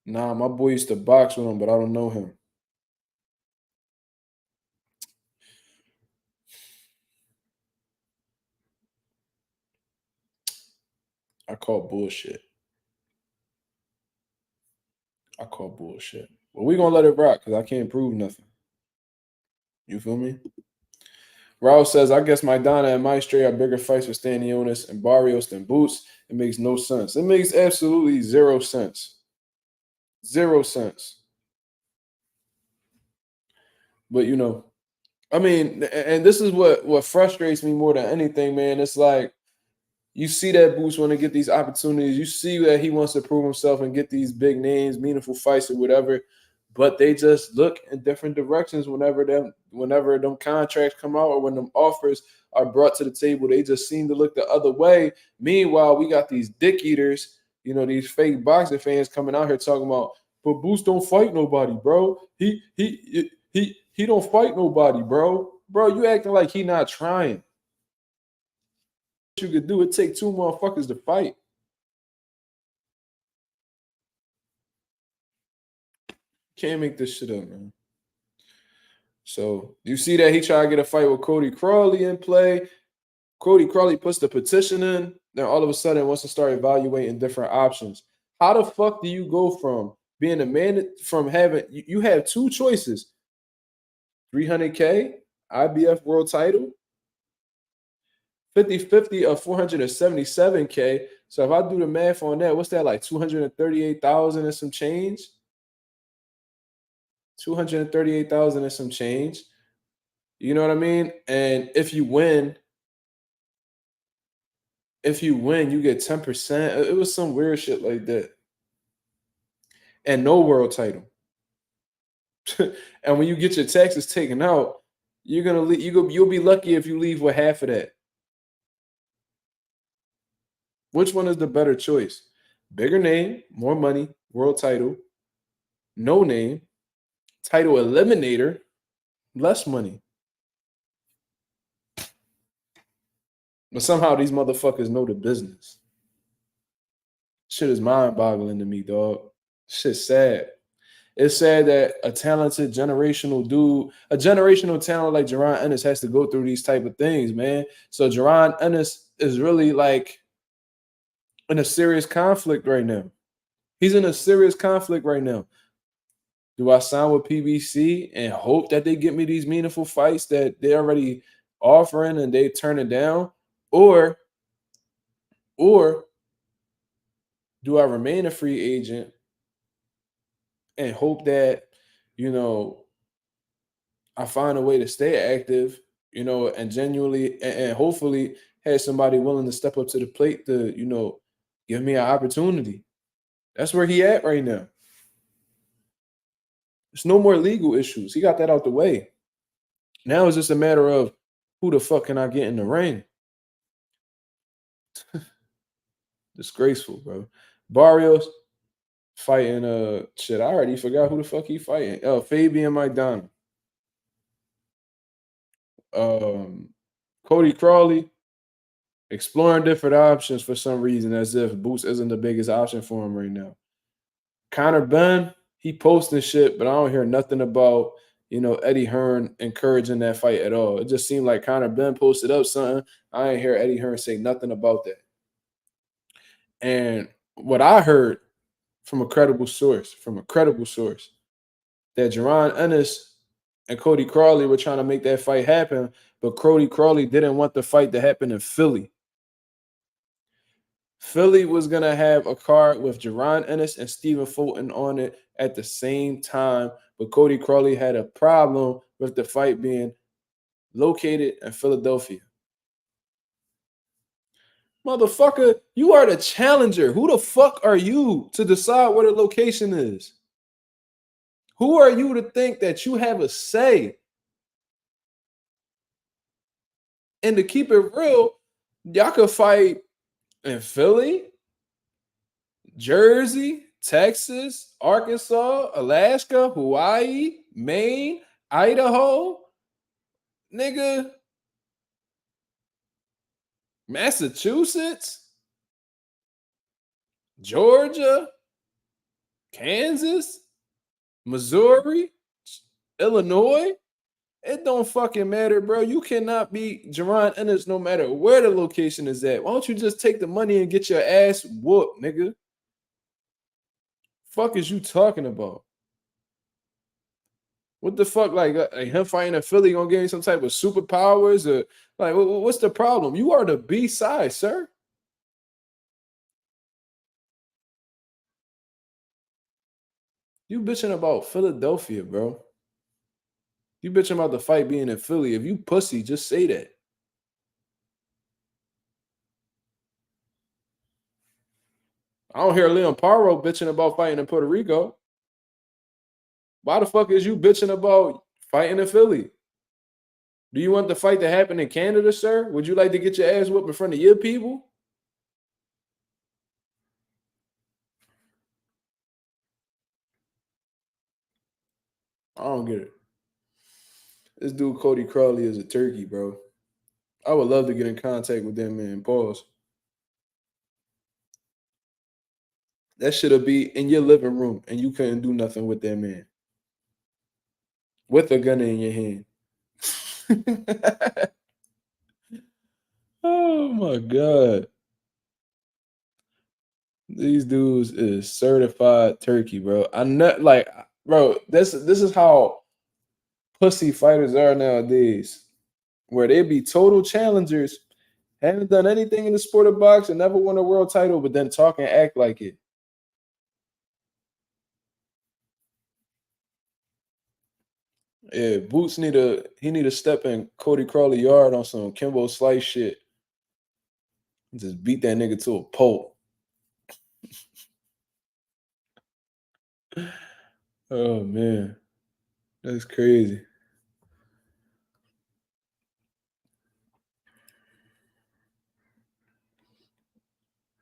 Nah, my boy used to box with him, but I don't know him. I call bullshit. But we're going to let it rock because I can't prove nothing. You feel me? Raul says, I guess Midana and Maestre are bigger fights for Stanionis and Barrios than Boots. It makes no sense. It makes absolutely 0 sense. 0 sense. But, you know, I mean, and this is what frustrates me more than anything, man. It's like you see that Boots want to get these opportunities. You see that he wants to prove himself and get these big names, meaningful fights or whatever. but they just look in different directions whenever them contracts come out or when them offers are brought to the table. They just seem to look the other way. Meanwhile, we got these dick eaters, these fake boxing fans coming out here talking about, but Boots don't fight nobody, bro. He don't fight nobody, bro. Bro, you acting like he not trying. What you could do, it take two motherfuckers to fight. Can't make this shit up, man. So you see that he tried to get a fight with Cody Crawley in play. Cody Crawley puts the petition in. Then all of a sudden wants to start evaluating different options. How the fuck do you go from being a man from having you have two choices? 300K IBF world title, 50-50 of 477K. So if I do the math on that, what's that, like 238,000 and some change? 238,000 and some change. You know what I mean? And if you win, you get 10%. It was some weird shit like that. And no world title. And when you get your taxes taken out, you'll be lucky if you leave with half of that. Which one is the better choice? Bigger name, more money, world title, no name, title eliminator, less money. But somehow these motherfuckers know the business. Shit is mind-boggling to me, dog. Shit's sad. It's sad that a talented generational dude, a generational talent like Jaron Ennis has to go through these type of things, man. So Jaron Ennis is really like in a serious conflict right now. He's in a serious conflict right now. Do I sign with PBC and hope that they get me these meaningful fights that they're already offering and they turn it down? Or do I remain a free agent and hope that, I find a way to stay active, and genuinely and hopefully have somebody willing to step up to the plate to, give me an opportunity. That's where he at right now. There's no more legal issues. He got that out the way. Now it's just a matter of who the fuck can I get in the ring? Disgraceful, bro. Barrios fighting shit. I already forgot who the fuck he fighting. Fabian Midana. Cody Crawley exploring different options for some reason, as if Boots isn't the biggest option for him right now. Conor Ben, he posting shit, but I don't hear nothing about, Eddie Hearn encouraging that fight at all. It just seemed like Conor Ben posted up something. I ain't hear Eddie Hearn say nothing about that. And what I heard from a credible source, that Jaron Ennis and Cody Crawley were trying to make that fight happen, but Cody Crawley didn't want the fight to happen in Philly. Philly was going to have a card with Jaron Ennis and Stephen Fulton on it at the same time, but Cody Crawley had a problem with the fight being located in Philadelphia. Motherfucker, you are the challenger. Who the fuck are you to decide where the location is? Who are you to think that you have a say? And to keep it real, y'all could fight in Philly, Jersey, Texas, Arkansas, Alaska, Hawaii, Maine, Idaho, nigga, Massachusetts, Georgia, Kansas, Missouri, Illinois. It don't fucking matter, bro. You cannot beat Jaron Ennis no matter where the location is at. Why don't you just take the money and get your ass whooped, nigga? Fuck is you talking about? What the fuck? Like him fighting in Philly gonna give me some type of superpowers? Or like, what's the problem? You are the B side, sir. You bitching about Philadelphia, bro. You bitching about the fight being in Philly. If you pussy, just say that. I don't hear Leon Paro bitching about fighting in Puerto Rico. Why the fuck is you bitching about fighting in Philly? Do you want the fight to happen in Canada, sir? Would you like to get your ass whooped in front of your people? I don't get it. This dude Cody Crawley is a turkey, bro. I would love to get in contact with that man. Pause. That should be in your living room and you couldn't do nothing with that man. With a gun in your hand. Oh my God. These dudes is certified turkey, bro. I'm not like, bro, this is how pussy fighters are nowadays. Where they be total challengers, haven't done anything in the sport of boxing, never won a world title, but then talk and act like it. Yeah, Boots need to step in Cody Crawley yard on some Kimbo Slice shit. Just beat that nigga to a pulp. Oh man. That's crazy.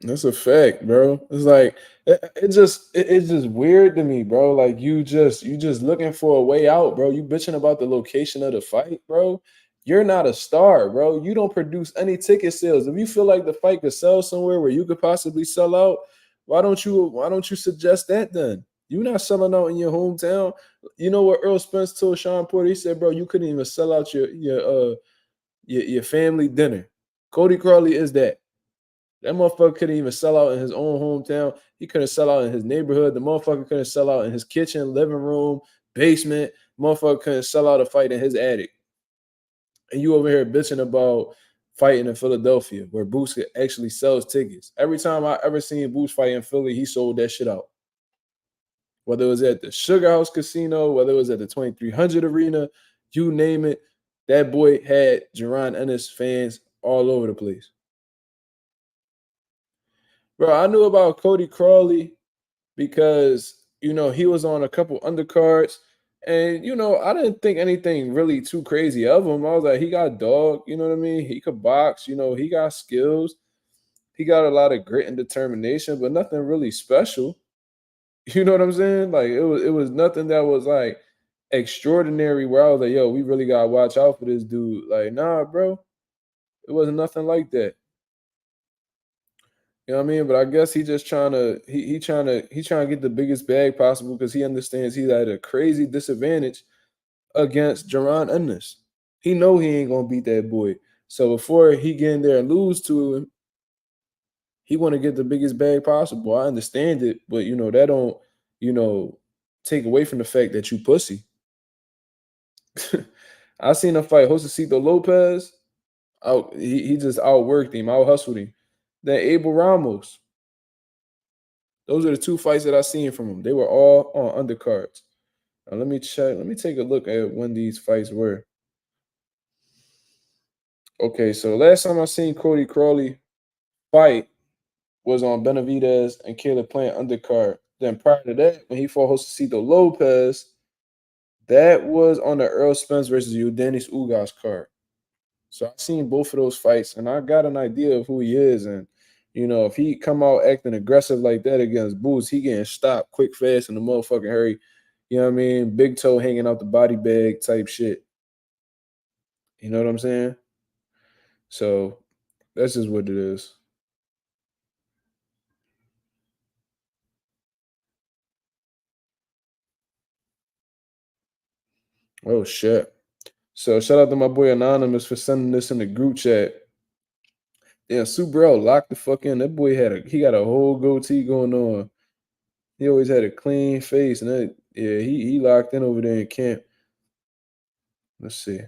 That's a fact, bro. It's like it's just weird to me, bro. Like you just looking for a way out, bro. You bitching about the location of the fight, bro. You're not a star, bro. You don't produce any ticket sales. If you feel like the fight could sell somewhere where you could possibly sell out, why don't you suggest that then? You're not selling out in your hometown. You know what Earl Spence told Sean Porter? He said, bro, you couldn't even sell out your family dinner. Cody Crawley is that. That motherfucker couldn't even sell out in his own hometown. He couldn't sell out in his neighborhood. The motherfucker couldn't sell out in his kitchen, living room, basement. Motherfucker couldn't sell out a fight in his attic. And you over here bitching about fighting in Philadelphia where Boots actually sells tickets. Every time I ever seen Boots fight in Philly, he sold that shit out. Whether it was at the Sugar House Casino, whether it was at the 2300 Arena, you name it, that boy had Jaron Ennis fans all over the place. Bro, I knew about Cody Crawley because he was on a couple undercards, and I didn't think anything really too crazy of him. I was like, he got dog, you know what I mean? He could box, he got skills, he got a lot of grit and determination, but nothing really special. You know what I'm saying? Like it was nothing that was like extraordinary where I was like, yo, we really gotta watch out for this dude. Like, nah, bro, it wasn't nothing like that. You know what I mean? But I guess he just trying to he trying to get the biggest bag possible because he understands he's at a crazy disadvantage against Jaron Ennis. He know he ain't gonna beat that boy. So before he get in there and lose to him, he want to get the biggest bag possible. I understand it, but that don't you know take away from the fact that you pussy. I seen him fight Josecito Lopez. Out he just outworked him, out hustled him. Then Abel Ramos. Those are the two fights that I seen from him. They were all on undercards. Now let me check. Let me take a look at when these fights were. Okay, so last time I seen Cody Crawley fight was on Benavidez and Caleb Plant undercard. Then prior to that, when he fought Josecito Lopez, that was on the Earl Spence versus Udanis Ugas card. So I seen both of those fights, and I got an idea of who he is. And if he come out acting aggressive like that against Boots, he getting stopped quick, fast, in the motherfucking hurry. You know what I mean? Big toe hanging out the body bag type shit. You know what I'm saying? So that's just what it is. Oh shit. So shout out to my boy Anonymous for sending this in the group chat. Yeah, Subrel locked the fuck in. That boy he got a whole goatee going on. He always had a clean face, and he locked in over there in camp. Let's see.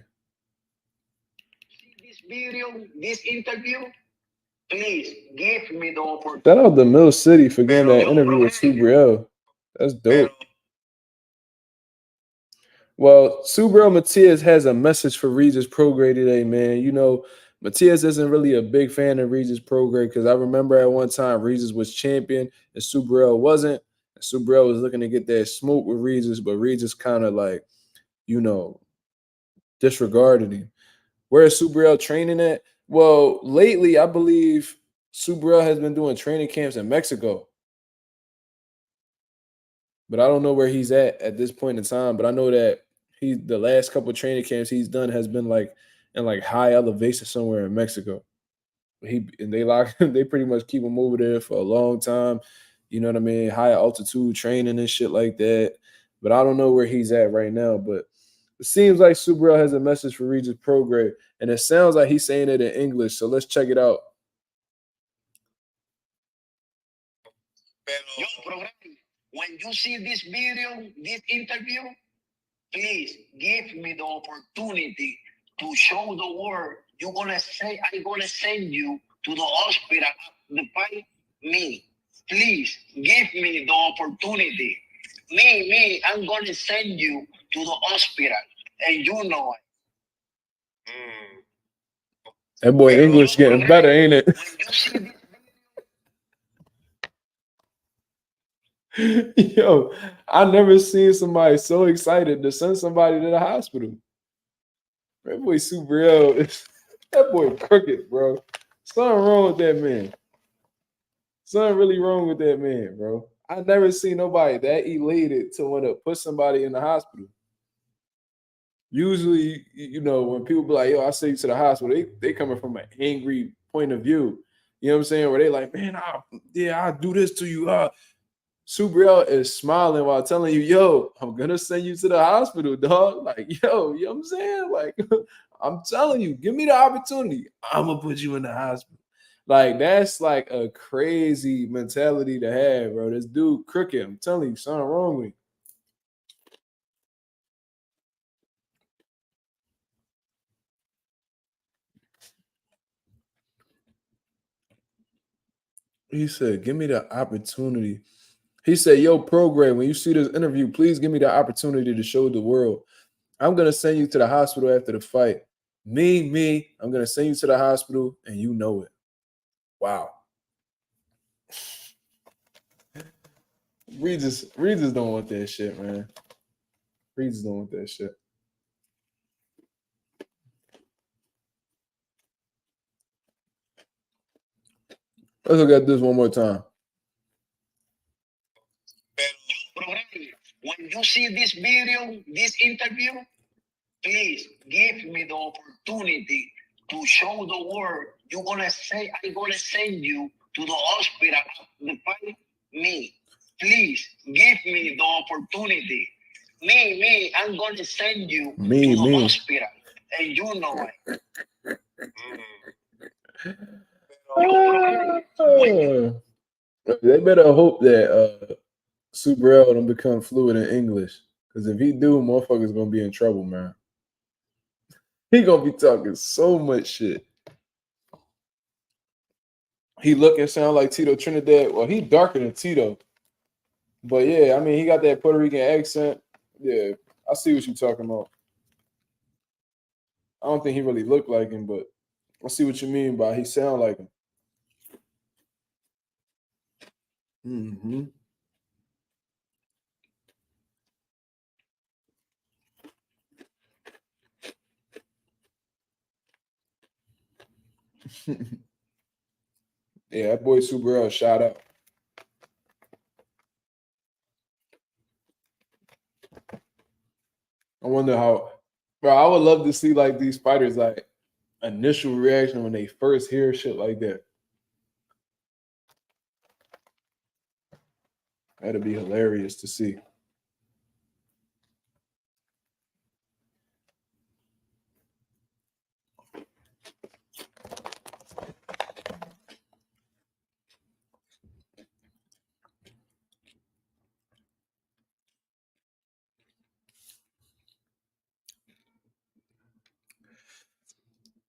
This video, this interview, please give me the opportunity. Shout out to Mill City for getting that interview with Subrel. That's dope. Well, Subrel Matias has a message for Regis Prograde today, man. Matias isn't really a big fan of Regis Prograde because I remember at one time Regis was champion and Subrel wasn't. Subriel was looking to get that smoke with Regis, but Regis kind of like, disregarded him. Where is Subriel training at? Well, lately, I believe Subriel has been doing training camps in Mexico. But I don't know where he's at this point in time. But I know that the last couple of training camps he's done has been like in like high elevation somewhere in Mexico. They pretty much keep him over there for a long time. You know what I mean? High altitude training and shit like that. But I don't know where he's at right now. But it seems like Subriel has a message for Regis Prograde, and it sounds like he's saying it in English. So let's check it out.
Yo, program, when you see this video, this interview, please give me the opportunity to show the world. I'm gonna send you to the hospital to fight me. Please give me the opportunity. I'm gonna send you to the hospital, and you know it.
That boy English getting better, ain't it?
When you see this
Yo, I never seen somebody so excited to send somebody to the hospital. That boy Subriel, that boy crooked, bro. Something wrong with that man. Something really wrong with that man, bro. I never seen nobody that elated to want to put somebody in the hospital. Usually, when people be like, yo, I send you to the hospital, they coming from an angry point of view. You know what I'm saying? Where they like, man, I'll do this to you. Subriel is smiling while telling you, yo, I'm gonna send you to the hospital, dog. Like, yo, you know what I'm saying? Like, I'm telling you, give me the opportunity. I'm gonna put you in the hospital. Like, that's like a crazy mentality to have, bro. This dude crooked. I'm telling you, something wrong with him. He said, give me the opportunity. He said, yo, Program, when you see this interview, please give me the opportunity to show the world. I'm going to send you to the hospital after the fight. Me, I'm going to send you to the hospital, and you know it. Wow. Regis don't want that shit, man. Regis don't want that shit. Let's look at this one more time.
When you see this video, this interview, please give me the opportunity to show the world. I'm gonna send you to the hospital to fight me. Please give me the opportunity. I'm gonna send you to the hospital, and you know it.
They better hope that Subriel don't become fluent in English, because if he do, motherfucker's gonna be in trouble, man. He gonna be talking so much shit. He look and sound like Tito Trinidad. Well, he darker than Tito. But yeah, I mean, he got that Puerto Rican accent. Yeah, I see what you're talking about. I don't think he really looked like him, but I see what you mean by he sound like him. Mm-hmm. Yeah, that boy Subriel shot up. I wonder how, bro. I would love to see like these fighters like initial reaction when they first hear shit like that. That'd be hilarious to see.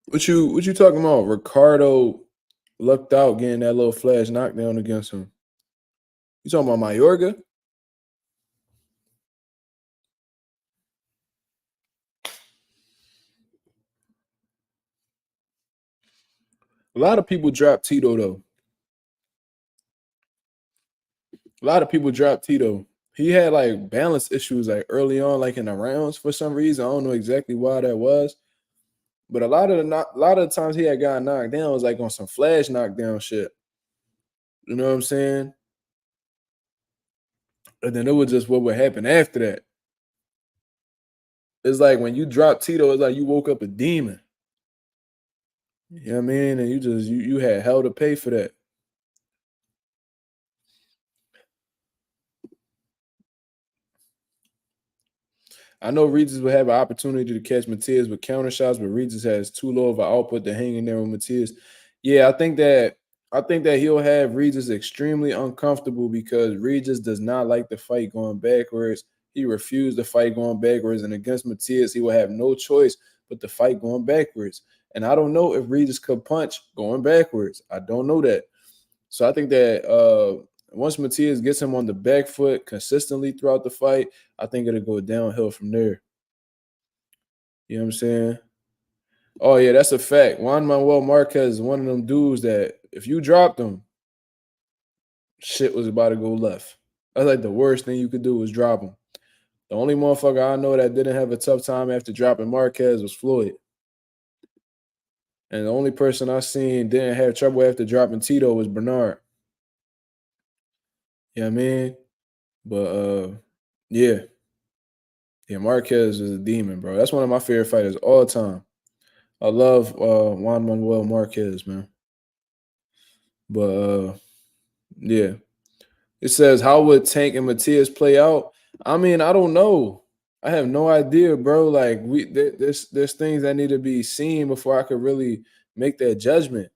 What you talking about? Ricardo lucked out getting that little flash knockdown against him. You talking about Mayorga? A lot of people dropped Tito though. A lot of people dropped Tito. He had like balance issues like early on, like in the rounds for some reason. I don't know exactly why that was, but a lot of the times he had gotten knocked down was like on some flash knockdown shit. You know what I'm saying? And then it was just what would happen after that. It's like when you drop Tito, it's like you woke up a demon. You know what I mean? And you had hell to pay for that. I know Regis will have an opportunity to catch Matias with counter shots, but Regis has too low of an output to hang in there with Matias. Yeah, I think that he'll have Regis extremely uncomfortable because Regis does not like the fight going backwards. He refused to fight going backwards, and against Matias, he will have no choice but to fight going backwards. And I don't know if Regis could punch going backwards. I don't know that. So I think that once Matias gets him on the back foot consistently throughout the fight, I think it'll go downhill from there. You know what I'm saying? Oh yeah, that's a fact. Juan Manuel Marquez is one of them dudes that if you dropped him, shit was about to go left. That's like the worst thing you could do was drop him. The only motherfucker I know that didn't have a tough time after dropping Marquez was Floyd. And the only person I seen didn't have trouble after dropping Tito was Bernard. You know what I mean? But yeah. Yeah, Marquez is a demon, bro. That's one of my favorite fighters all time. I love Juan Manuel Marquez, man. But yeah. It says, how would Tank and Matias play out? I mean, I don't know. I have no idea, bro. Like there's things that need to be seen before I could really make that judgment.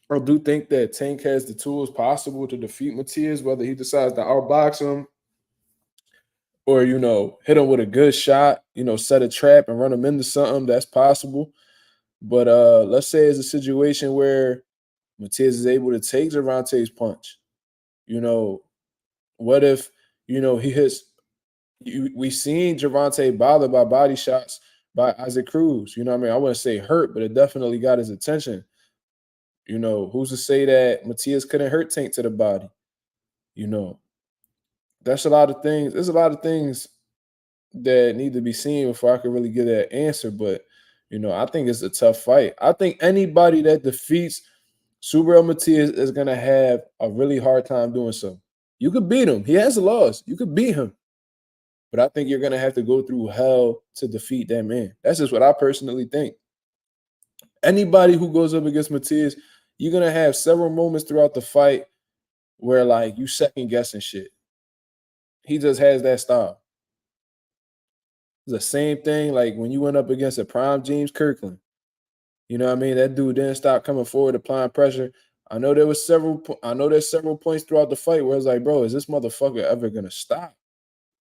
I do think that Tank has the tools possible to defeat Matias, whether he decides to outbox him or hit him with a good shot, set a trap and run him into something. That's possible. But let's say it's a situation where Matias is able to take Javantes' punch. What if he hits? We seen Gervonta bothered by body shots by Isaac Cruz. You know what I mean? I wouldn't say hurt, but it definitely got his attention. Who's to say that Matias couldn't hurt Tank to the body? You know, that's a lot of things. There's a lot of things that need to be seen before I could really get that answer. But I think it's a tough fight. I think anybody that defeats Subriel Matias is gonna have a really hard time doing so. You could beat him. He has a loss. You could beat him. But I think you're gonna have to go through hell to defeat that man. That's just what I personally think. Anybody who goes up against Matias, you're gonna have several moments throughout the fight where like you second guessing shit. He just has that style. It's the same thing like when you went up against a prime James Kirkland. You know what I mean? That dude didn't stop coming forward, applying pressure. I know there's several points throughout the fight where it's like, bro, is this motherfucker ever gonna stop?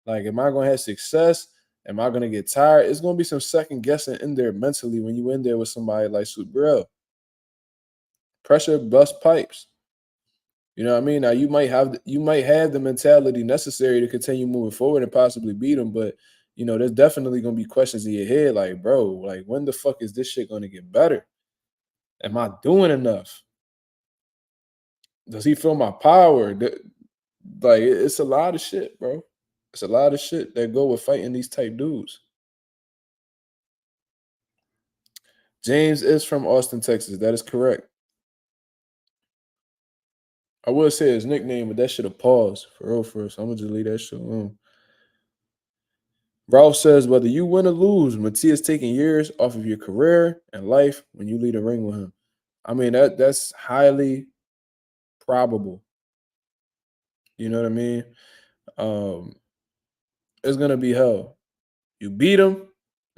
Like, am I gonna have success? Am I gonna get tired? It's gonna be some second guessing in there mentally when you in there with somebody like Subriel. Pressure bust pipes. You know what I mean? Now you might have the mentality necessary to continue moving forward and possibly beat him, but there's definitely gonna be questions in your head, like, bro, like when the fuck is this shit gonna get better? Am I doing enough? Does he feel my power? Like it's a lot of shit, bro. It's a lot of shit that go with fighting these type dudes. James is from Austin, Texas. That is correct. I would say his nickname, but that should have paused for real first. I'm gonna just leave that shit alone. Ralph says whether you win or lose, Matias taking years off of your career and life when you leave the ring with him. I mean that's highly probable. You know what I mean? Um, it's gonna be hell. You beat him,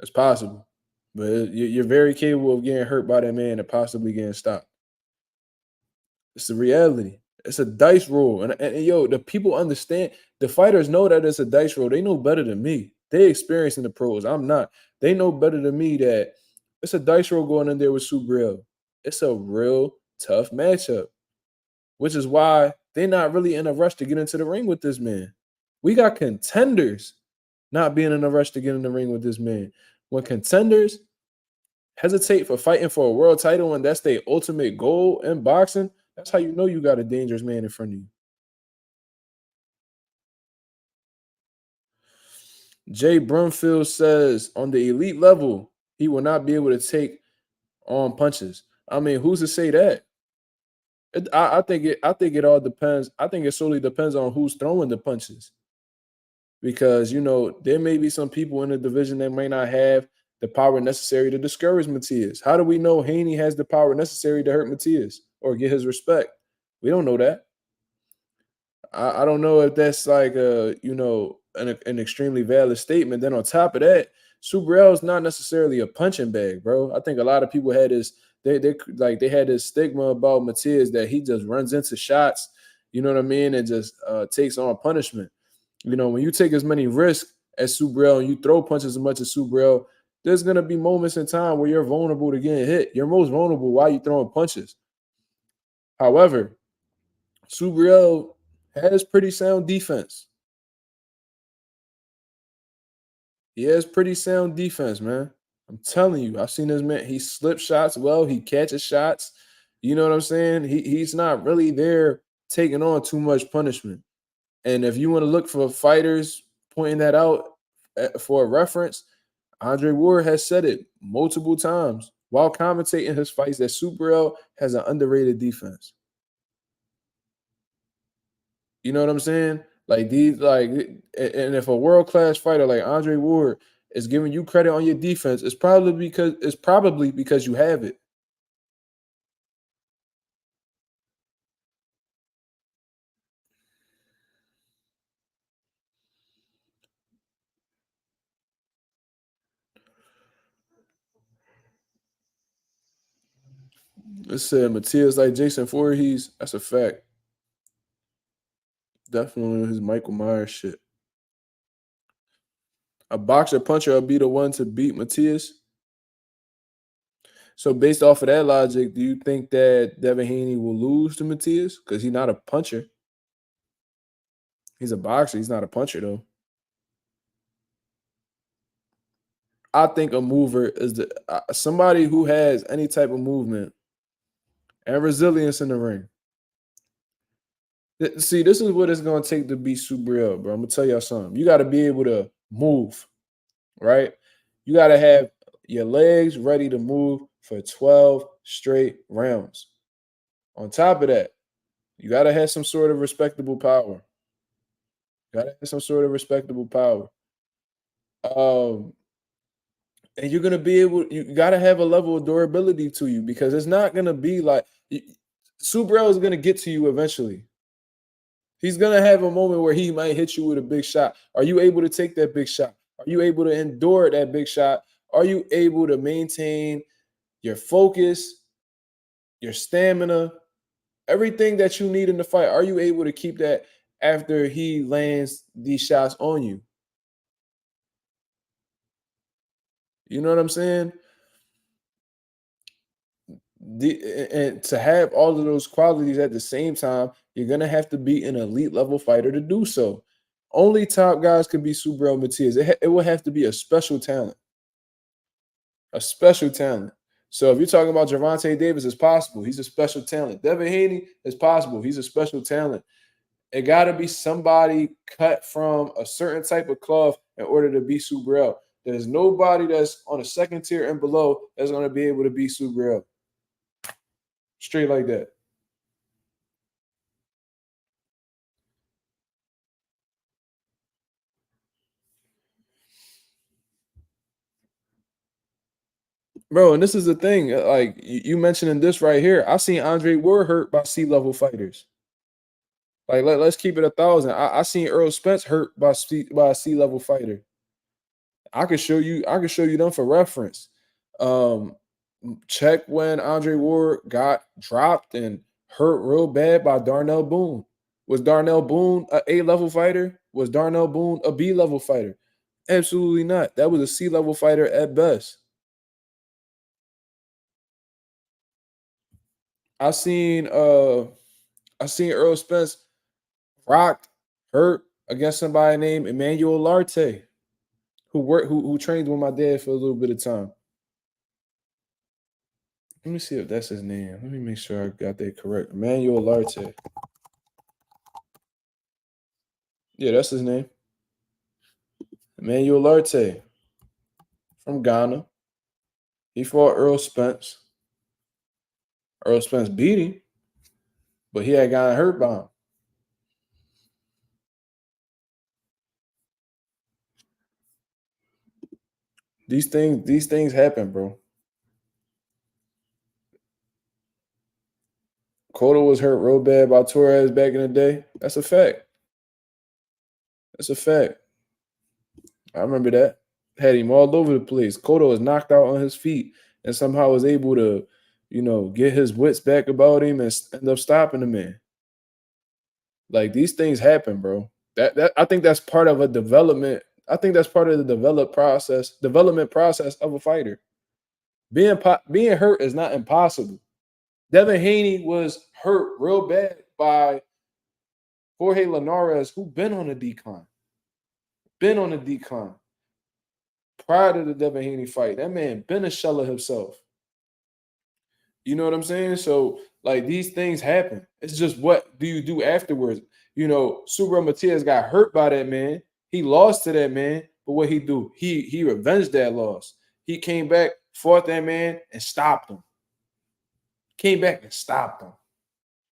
it's possible, but you're very capable of getting hurt by that man and possibly getting stopped. It's the reality. It's a dice roll. And yo, the people understand. The fighters know that it's a dice roll. They know better than me. They experiencing the pros. I'm not. They know better than me that it's a dice roll going in there with Subriel. It's a real tough matchup, which is why they're not really in a rush to get into the ring with this man. We got contenders not being in a rush to get in the ring with this man. When contenders hesitate for fighting for a world title and that's their ultimate goal in boxing, That's how you know you got a dangerous man in front of you. Jay Brumfield says on the elite level, he will not be able to take on punches. I mean, who's to say that? I think it all depends. I think it solely depends on who's throwing the punches. Because there may be some people in the division that may not have the power necessary to discourage Matias. How do we know Haney has the power necessary to hurt Matias or get his respect? We don't know that. I don't know if that's like an extremely valid statement. Then on top of that, Superl is not necessarily a punching bag, bro. I think a lot of people had this they had this stigma about Matias that he just runs into shots, you know what I mean, and just takes on punishment. When you take as many risks as Superl and you throw punches as much as Superl, there's gonna be moments in time where you're vulnerable to getting hit. You're most vulnerable while you throwing punches. However, Superl has pretty sound defense. He has pretty sound defense, man. I'm telling you, I've seen this man. He slips shots well. He catches shots. You know what I'm saying? He's not really there taking on too much punishment. And if you want to look for fighters pointing that out for a reference, Andre Ward has said it multiple times while commentating his fights that Superl has an underrated defense. You know what I'm saying? And if a world class fighter like Andre Ward is giving you credit on your defense, it's probably because you have it. It said Matias like Jason Voorhees. That's a fact. Definitely his Michael Myers shit. A boxer puncher will be the one to beat Matias. So based off of that logic, do you think that Devin Haney will lose to Matias? Because he's not a puncher. He's a boxer. He's not a puncher, though. I think a mover is somebody who has any type of movement and resilience in the ring. See, this is what it's going to take to be super real, bro. I'm going to tell y'all something. You got to be able to move, right? You got to have your legs ready to move for 12 straight rounds. On top of that, you got to have some sort of respectable power. Got to have some sort of respectable power. And you're gonna be able. You got to have a level of durability to you because it's not gonna be like Superl is gonna get to you eventually. He's gonna have a moment where he might hit you with a big shot. Are you able to take that big shot? Are you able to endure that big shot? Are you able to maintain your focus, your stamina, everything that you need in the fight? Are you able to keep that after he lands these shots on you? You know what I'm saying? And to have all of those qualities at the same time, you're gonna have to be an elite level fighter to do so. Only top guys can be Superl Matias. It will have to be a special talent, a special talent. So if you're talking about Gervonta Davis, it's possible. He's a special talent. Devin Haney is possible. He's a special talent. It got to be somebody cut from a certain type of cloth in order to be Superl. There's nobody that's on a second tier and below that's going to be able to be Superl. Straight like that. Bro, and this is the thing. Like you mentioning this right here. I've seen Andre Ward hurt by C-level fighters. Like let's keep it 1,000. I seen Errol Spence hurt by a C-level fighter. I could show you them for reference. Um, Check when Andre Ward got dropped and hurt real bad by Darnell Boone. Was Darnell Boone a A-level fighter? Was Darnell Boone a B-level fighter? Absolutely not. That was a C-level fighter at best. I seen Earl Spence rocked, hurt against somebody named Emmanuel Larte, who trained with my dad for a little bit of time. Let me see if that's his name. Let me make sure I got that correct. Emmanuel Larte. Yeah, that's his name. Emmanuel Larte from Ghana. He fought Errol Spence. Errol Spence beat him, but he had gotten hurt by him. These things happen, bro. Cotto was hurt real bad by Torres back in the day. That's a fact. That's a fact. I remember that. Had him all over the place. Cotto was knocked out on his feet and somehow was able to, get his wits back about him and end up stopping the man. Like these things happen, bro. That I think that's part of a development. I think that's part of the development process of a fighter. Being hurt is not impossible. Devin Haney was hurt real bad by Jorge Linares, who been on a decline. Prior to the Devin Haney fight. That man been a shell of himself. You know what I'm saying? So, like, these things happen. It's just what do you do afterwards? Subra Matias got hurt by that man. He lost to that man. But what he do? He revenged that loss. He came back, fought that man, and stopped him. Came back and stopped him.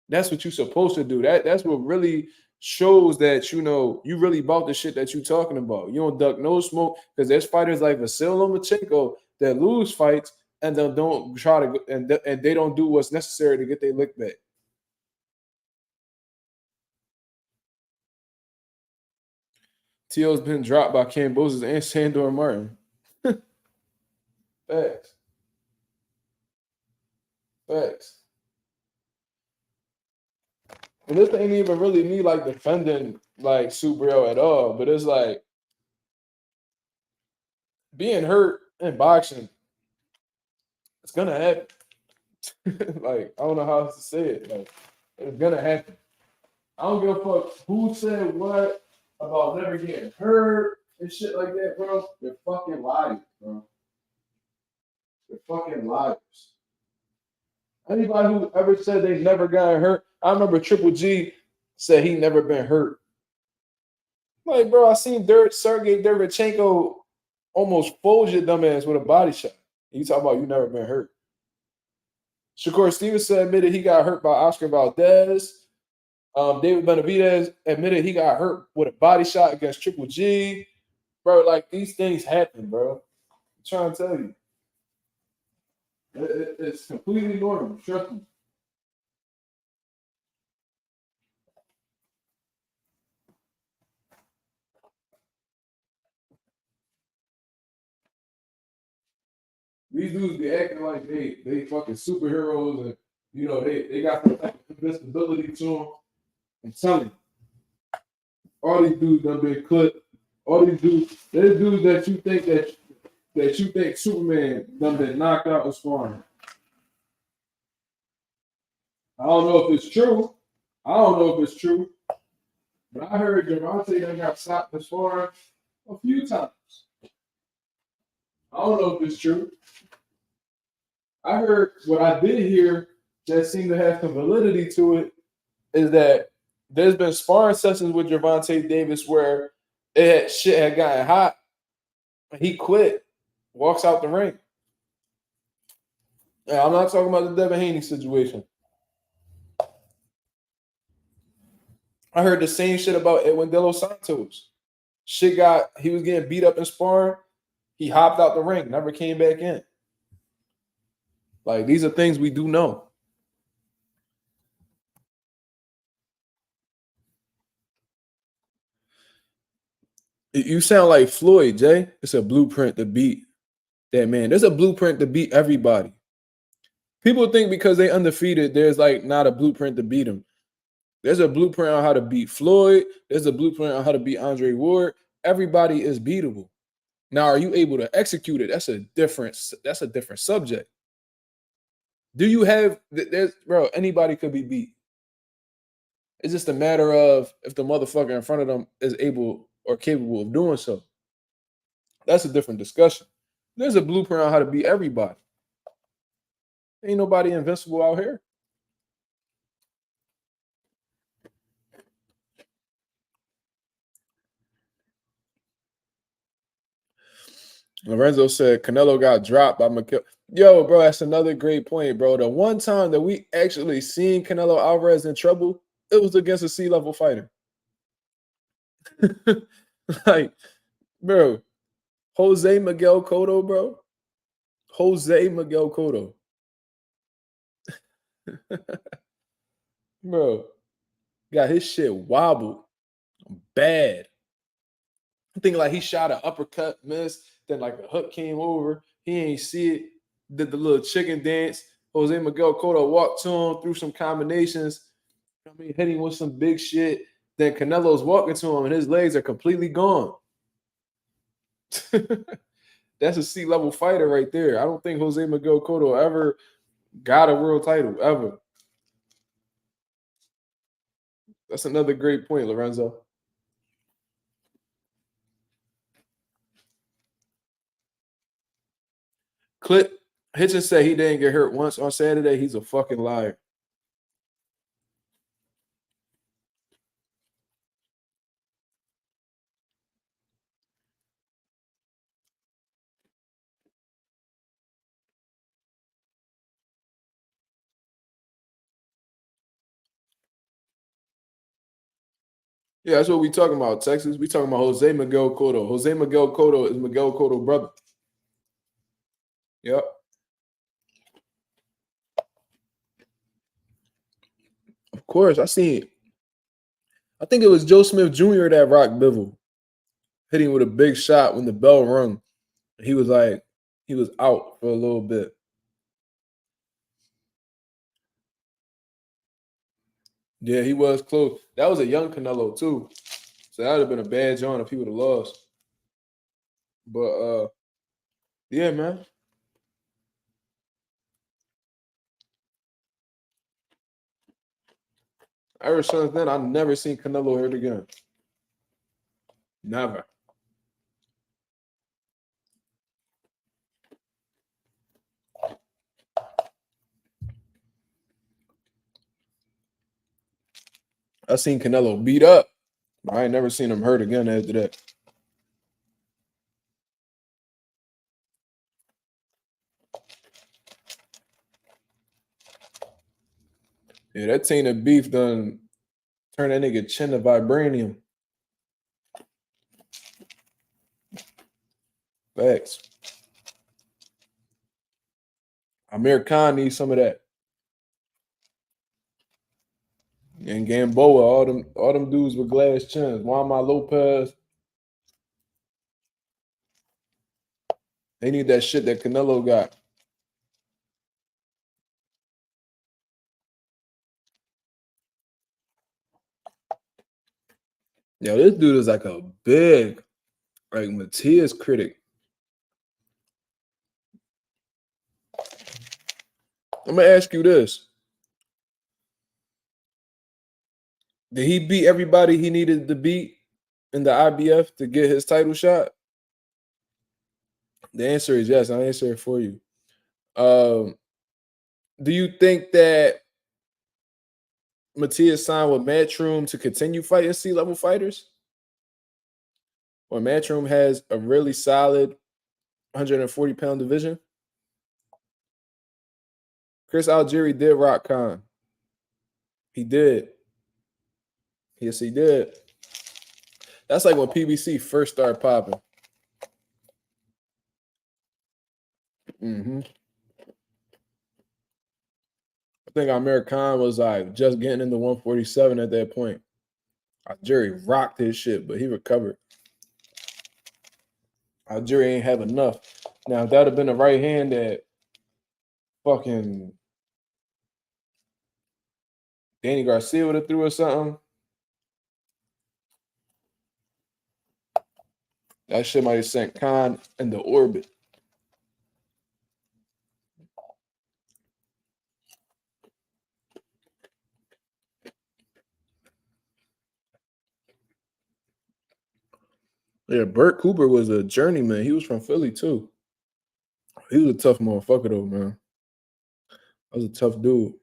That's what you're supposed to do. That's what really shows that you really about the shit that you're talking about. You don't duck no smoke because there's fighters like Vasil Lomachenko that lose fights and they don't try to and they don't do what's necessary to get their lick back. T.O.'s been dropped by Cambosis and Sandor Martin. Facts. And this ain't even really me like defending like Subriel at all, but it's like being hurt in boxing, it's gonna happen. Like, I don't know how else to say it. Like, it's gonna happen. I don't give a fuck who said what about never getting hurt and shit like that, bro. They're fucking liars, bro. They're fucking liars. Anybody who ever said they never got hurt, I remember Triple G said he never been hurt. Like, bro, I seen Sergey Derevchenko almost fold your dumb ass with a body shot. And you talk about you never been hurt. Shakur Stevenson admitted he got hurt by Oscar Valdez. David Benavidez admitted he got hurt with a body shot against Triple G. Bro, like, these things happen, bro. I'm trying to tell you. It's completely normal. Trust me. These dudes be acting like they fucking superheroes and they got some type of invincibility to them. I'm telling you, all these dudes done been clipped. All these dudes, there's dudes that you think Superman done been knocked out of sparring. I don't know if it's true. But I heard Javantes done got stopped in sparring a few times. I don't know if it's true. I heard what I did hear that seemed to have some validity to it is that there's been sparring sessions with Gervonta Davis where shit had gotten hot. He quit, walks out the ring. Yeah, I'm not talking about the Devin Haney situation. I heard the same shit about Edwin De Los Santos. He was getting beat up in sparring. He hopped out the ring, never came back in. Like, these are things we do know. You sound like Floyd, Jay. It's a blueprint to beat that man. There's a blueprint to beat everybody. People think because they undefeated, there's like not a blueprint to beat them. There's a blueprint on how to beat Floyd. There's a blueprint on how to beat Andre Ward. Everybody is beatable. Now, are you able to execute it? That's a different subject. Do you have anybody could be beat. It's just a matter of if the motherfucker in front of them is able or capable of doing so. That's a different discussion. There's a blueprint on how to beat everybody. Ain't nobody invincible out here. Lorenzo said Canelo got dropped by McKill. Yo, bro, that's another great point, bro. The one time that we actually seen Canelo Alvarez in trouble, it was against a C-level fighter. Like, bro, Jose Miguel Cotto, bro. Jose Miguel Cotto. Bro, got his shit wobbled bad. I think like he shot an uppercut, missed, then like a hook came over. He ain't see it. Did the little chicken dance. Jose Miguel Cotto walked to him, threw some combinations. I mean, hitting with some big shit. Then Canelo's walking to him, and his legs are completely gone. That's a C-level fighter right there. I don't think Jose Miguel Cotto ever got a world title, ever. That's another great point, Lorenzo. Clip Hitchens said he didn't get hurt once on Saturday. He's a fucking liar. Yeah, that's what we talking about, Texas. We talking about Jose Miguel Cotto. Jose Miguel Cotto is Miguel Cotto's brother. Yep. Of course, I think it was Joe Smith Jr. that rocked Bivol, hitting with a big shot when the bell rung. He was out for a little bit. Yeah, he was close. That was a young Canelo too. So that would have been a bad John if he would have lost. But yeah, man. Ever since then, I've never seen Canelo hurt again. Never. I seen Canelo beat up. I ain't never seen him hurt again after that. Yeah, that taint of beef done turn that nigga chin to vibranium. Facts. Amir Khan needs some of that. And Gamboa, all them dudes with glass chins. Juanma Lopez. They need that shit that Canelo got. Yo, this dude is like a big, like Matias critic. I'm gonna ask you this. Did he beat everybody he needed to beat in the IBF to get his title shot? The answer is yes. I'll answer it for you. Do you think that Matias signed with Matchroom to continue fighting C-level fighters? Or Matchroom has a really solid 140-pound division? Chris Algieri did rock Khan. He did. Yes, he did. That's like when PBC first started popping. I think Amir Khan was like just getting into 147 at that point. Algieri rocked his shit, but he recovered. Algieri ain't have enough. Now, if that would have been the right hand that fucking Danny Garcia would have threw or something, that shit might have sent Khan into orbit. Yeah, Burt Cooper was a journeyman. He was from Philly too. He was a tough motherfucker though, man. That was a tough dude.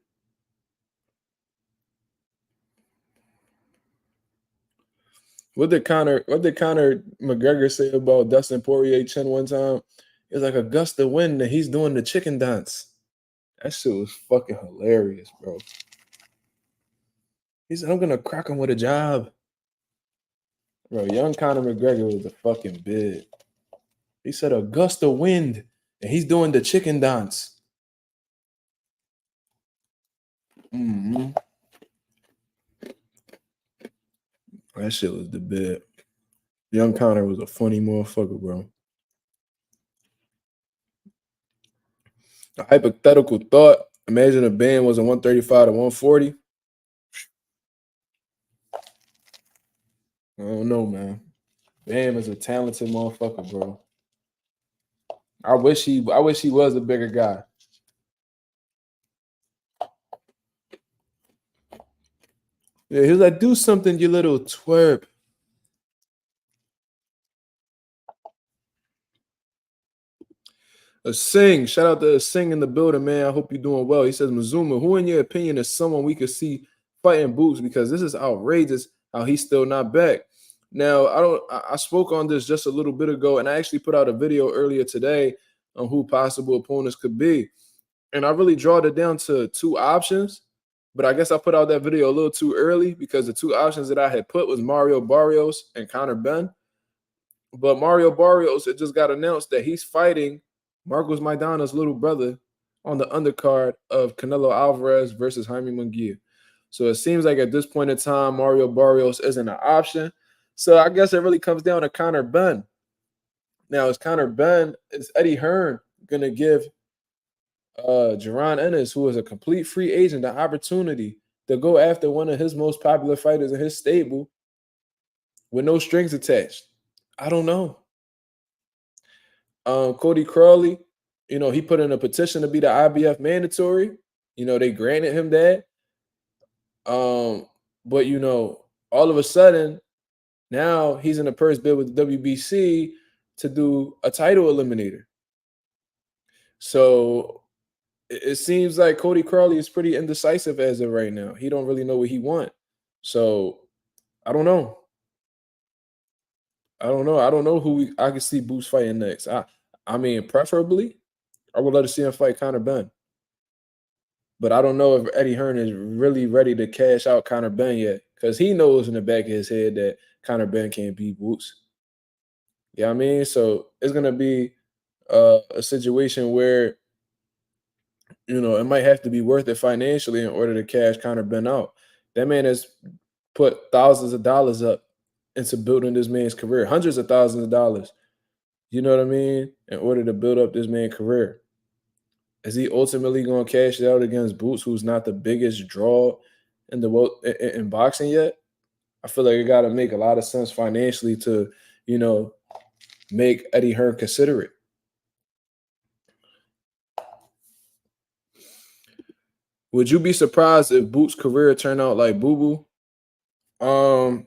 What did Conor McGregor say about Dustin Poirier chin one time? It's like a gust of wind and he's doing the chicken dance. That shit was fucking hilarious, bro. He said, I'm gonna crack him with a jab. Bro, young Conor McGregor was a fucking bid. He said a gust of wind and he's doing the chicken dance. Mm-hmm. That shit was the bid. Young Conor was a funny motherfucker, bro. A hypothetical thought. Imagine a band was a 135 to 140. I don't know, man. Bam is a talented motherfucker, bro. I wish he was a bigger guy. Yeah, he was like, do something, you little twerp. A Sing, shout out to a Sing in the building, man. I hope you're doing well. He says, Mazuma, who in your opinion is someone we could see fighting Boots? Because this is outrageous how he's still not back. Now, I spoke on this just a little bit ago, and I actually put out a video earlier today on who possible opponents could be. And I really drawed it down to two options, but I guess I put out that video a little too early because the two options that I had put was Mario Barrios and Conor Benn. But Mario Barrios, it just got announced that he's fighting MarkMazum's little brother on the undercard of Canelo Alvarez versus Jaime Munguia. So it seems like at this point in time, Mario Barrios isn't an option. So I guess it really comes down to Conor Benn. Now, is Eddie Hearn going to give Jaron Ennis, who is a complete free agent, the opportunity to go after one of his most popular fighters in his stable with no strings attached? I don't know. Cody Crawley, he put in a petition to be the IBF mandatory. They granted him that. But all of a sudden, now he's in a purse bid with the WBC to do a title eliminator. So it seems like Cody Crawley is pretty indecisive as of right now. He don't really know what he wants. So I don't know. I don't know who I can see Boots fighting next. I mean, preferably, I would love to see him fight Conor Benn. But I don't know if Eddie Hearn is really ready to cash out Conor Benn yet, because he knows in the back of his head that Conor Benn can't beat Boots. You know what I mean? So it's going to be a situation where, it might have to be worth it financially in order to cash Conor Benn out. That man has put thousands of dollars up into building this man's career, hundreds of thousands of dollars. You know what I mean? In order to build up this man's career. Is he ultimately going to cash it out against Boots, who's not the biggest draw in boxing yet? I feel like it got to make a lot of sense financially to, make Eddie Hearn consider it. Would you be surprised if Boots' career turned out like Boo Boo?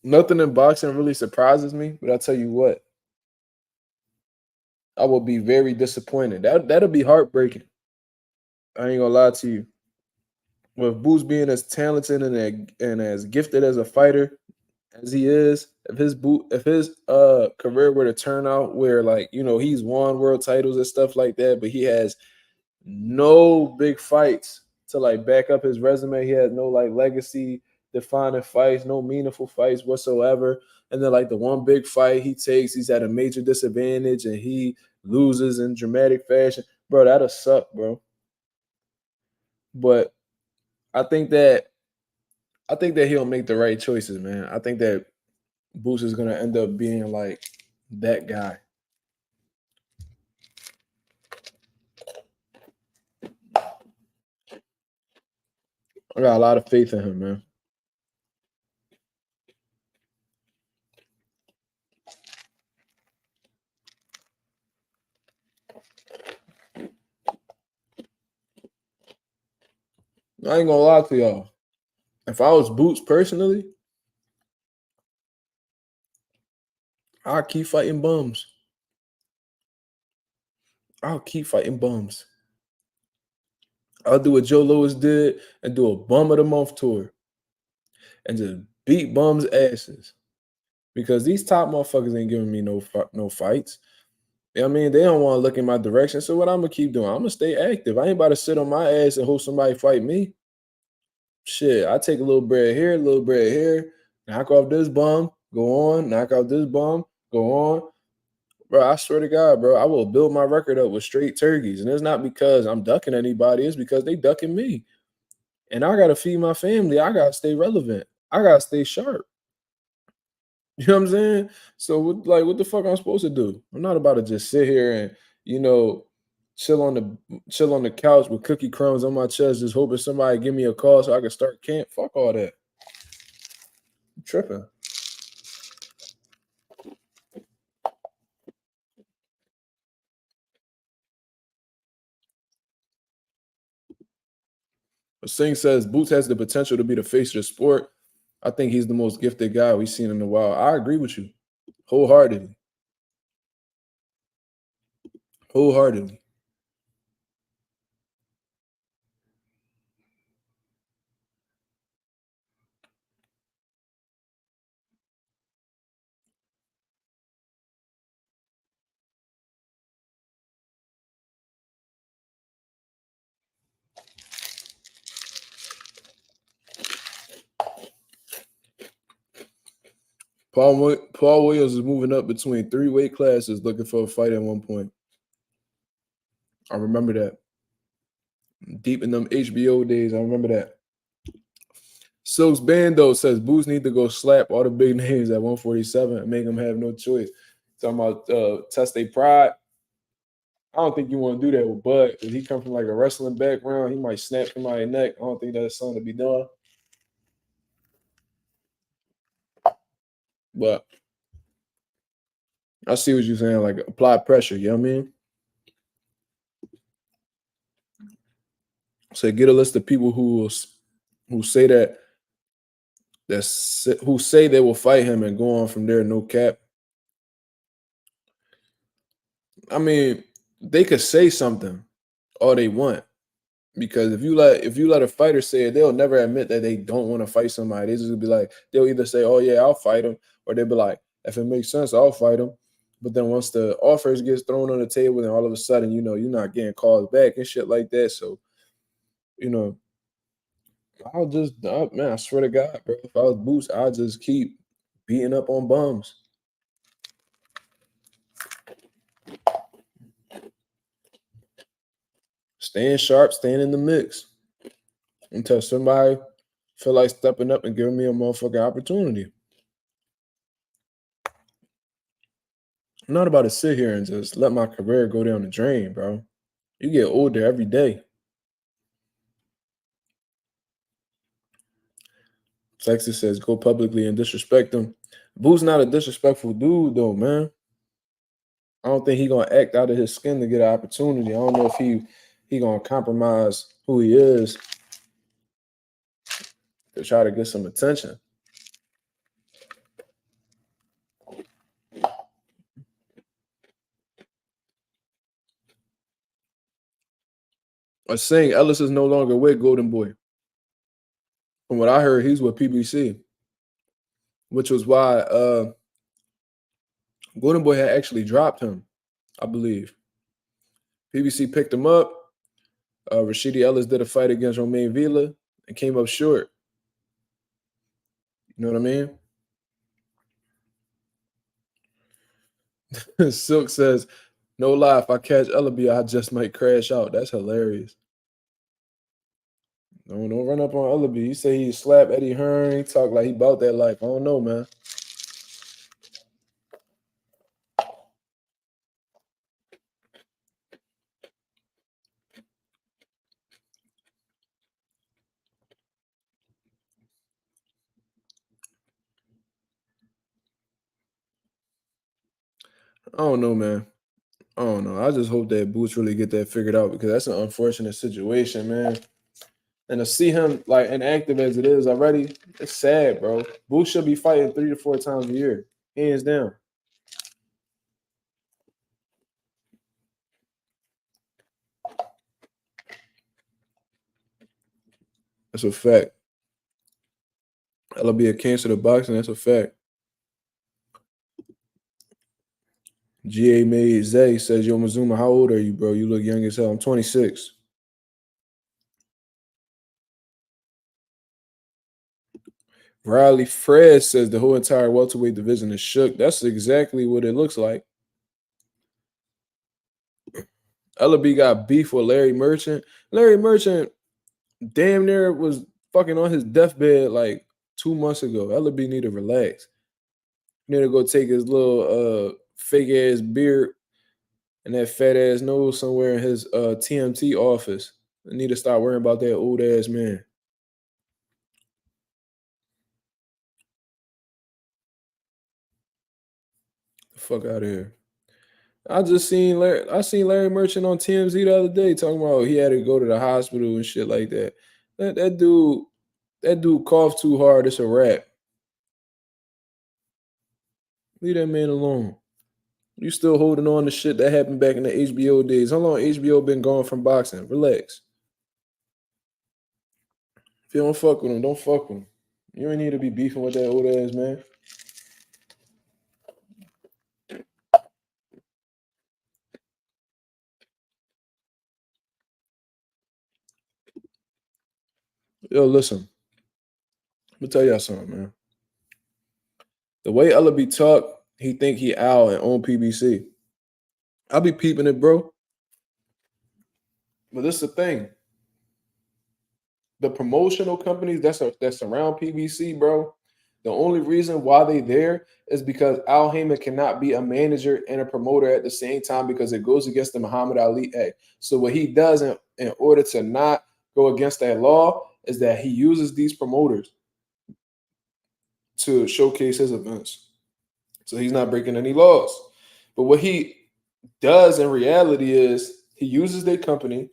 Nothing in boxing really surprises me, but I'll tell you what. I will be very disappointed. That'll be heartbreaking. I ain't gonna lie to you. With Boots being as talented and as gifted as a fighter as he is, if his career were to turn out where he's won world titles and stuff like that, but he has no big fights to back up his resume. He has no legacy defining fights, no meaningful fights whatsoever. And then the one big fight he takes, he's at a major disadvantage and he loses in dramatic fashion. Bro, that'll suck, bro. But I think that he'll make the right choices, man. I think that Boots is gonna end up being that guy. I got a lot of faith in him, man. I ain't gonna lie to y'all. If I was Boots personally, I'd keep fighting bums. I'll keep fighting bums. I'll do what Joe Louis did and do a bum of the month tour and just beat bums' asses. Because these top motherfuckers ain't giving me no fights. You know what I mean? They don't want to look in my direction. So what I'm going to keep doing? I'm going to stay active. I ain't about to sit on my ass and hope somebody fight me. Shit, I take a little bread here, a little bread here, knock off this bum, go on, knock out this bum, go on. Bro, I swear to God, bro, I will build my record up with straight turkeys. And it's not because I'm ducking anybody. It's because they ducking me. And I got to feed my family. I got to stay relevant. I got to stay sharp. You know what I'm saying? So, what the fuck I'm supposed to do? I'm not about to just sit here and, chill on the couch with cookie crumbs on my chest, just hoping somebody give me a call so I can start camp. Fuck all that. I'm tripping. Singh says Boots has the potential to be the face of the sport. I think he's the most gifted guy we've seen in a while. I agree with you wholeheartedly. Wholeheartedly. Paul Williams is moving up between 3 weight classes looking for a fight at one point. I remember that. Deep in them HBO days, I remember that. Silks Bando says Boots need to go slap all the big names at 147 and make them have no choice. Talking about test their pride. I don't think you want to do that with Bud because he come from like a wrestling background. He might snap somebody's neck. I don't think that's something to be done. But I see what you're saying, like apply pressure, you know what I mean? So get a list of people who say who say they will fight him and go on from there, no cap. I mean, they could say something all they want. Because if you let a fighter say it, they'll never admit that they don't want to fight somebody. They just be like, they'll either say, "Oh yeah, I'll fight him," or they'll be like, "If it makes sense, I'll fight him." But then once the offers gets thrown on the table, then all of a sudden, you're not getting calls back and shit like that. So, man, I swear to God, bro, if I was Boots, I'd just keep beating up on bums. Staying sharp, staying in the mix until somebody feel like stepping up and giving me a motherfucking opportunity. I'm not about to sit here and just let my career go down the drain, bro. You get older every day. Texas says go publicly and disrespect them. Boo's not a disrespectful dude, though, man. I don't think he gonna act out of his skin to get an opportunity. I don't know if he gonna compromise who he is to try to get some attention. I'm saying Ellis is no longer with Golden Boy. From what I heard, he's with PBC, which was why Golden Boy had actually dropped him, I believe. PBC picked him up. Rashidi Ellis did a fight against Romain Villa and came up short. You know what I mean? Silk says, no lie, if I catch Ellaby, I just might crash out. That's hilarious. Don't run up on Ellaby. He say he slapped Eddie Hearn. He talk like he about that life. I don't know, man. I don't know, man. I don't know. I just hope that Boots really get that figured out because that's an unfortunate situation, man. And to see him like inactive as it is already, it's sad, bro. Boots should be fighting 3 to 4 times a year, hands down. That's a fact. That'll be a cancer to boxing. That's a fact. GA made Zay says, Yo, Mazuma, how old are you, bro? You look young as hell. I'm 26. Riley Fred says the whole entire welterweight division is shook. That's exactly what it looks like. Ellaby got beef with Larry Merchant. Larry Merchant damn near was fucking on his deathbed like 2 months ago. Ellaby need to relax. He need to go take his little fake ass beard and that fat ass nose somewhere in his TMT office. I need to stop worrying about that old ass man. The fuck out of here. I seen Larry Merchant on TMZ the other day talking about he had to go to the hospital and shit like that. That dude coughed too hard. It's a wrap. Leave that man alone. You still holding on to shit that happened back in the HBO days. How long HBO been gone from boxing? Relax. If you don't fuck with him, don't fuck with him. You ain't need to be beefing with that old ass man. Yo, listen. Let me tell y'all something, man. The way Ellaby talk, he think he Al and own PBC. I'll be peeping it, bro. But this is the thing. The promotional companies that surround PBC, bro, the only reason why they there is because Al Heyman cannot be a manager and a promoter at the same time because it goes against the Muhammad Ali Act. So what he does in order to not go against that law is that he uses these promoters to showcase his events. So he's not breaking any laws. But what he does in reality is he uses their company,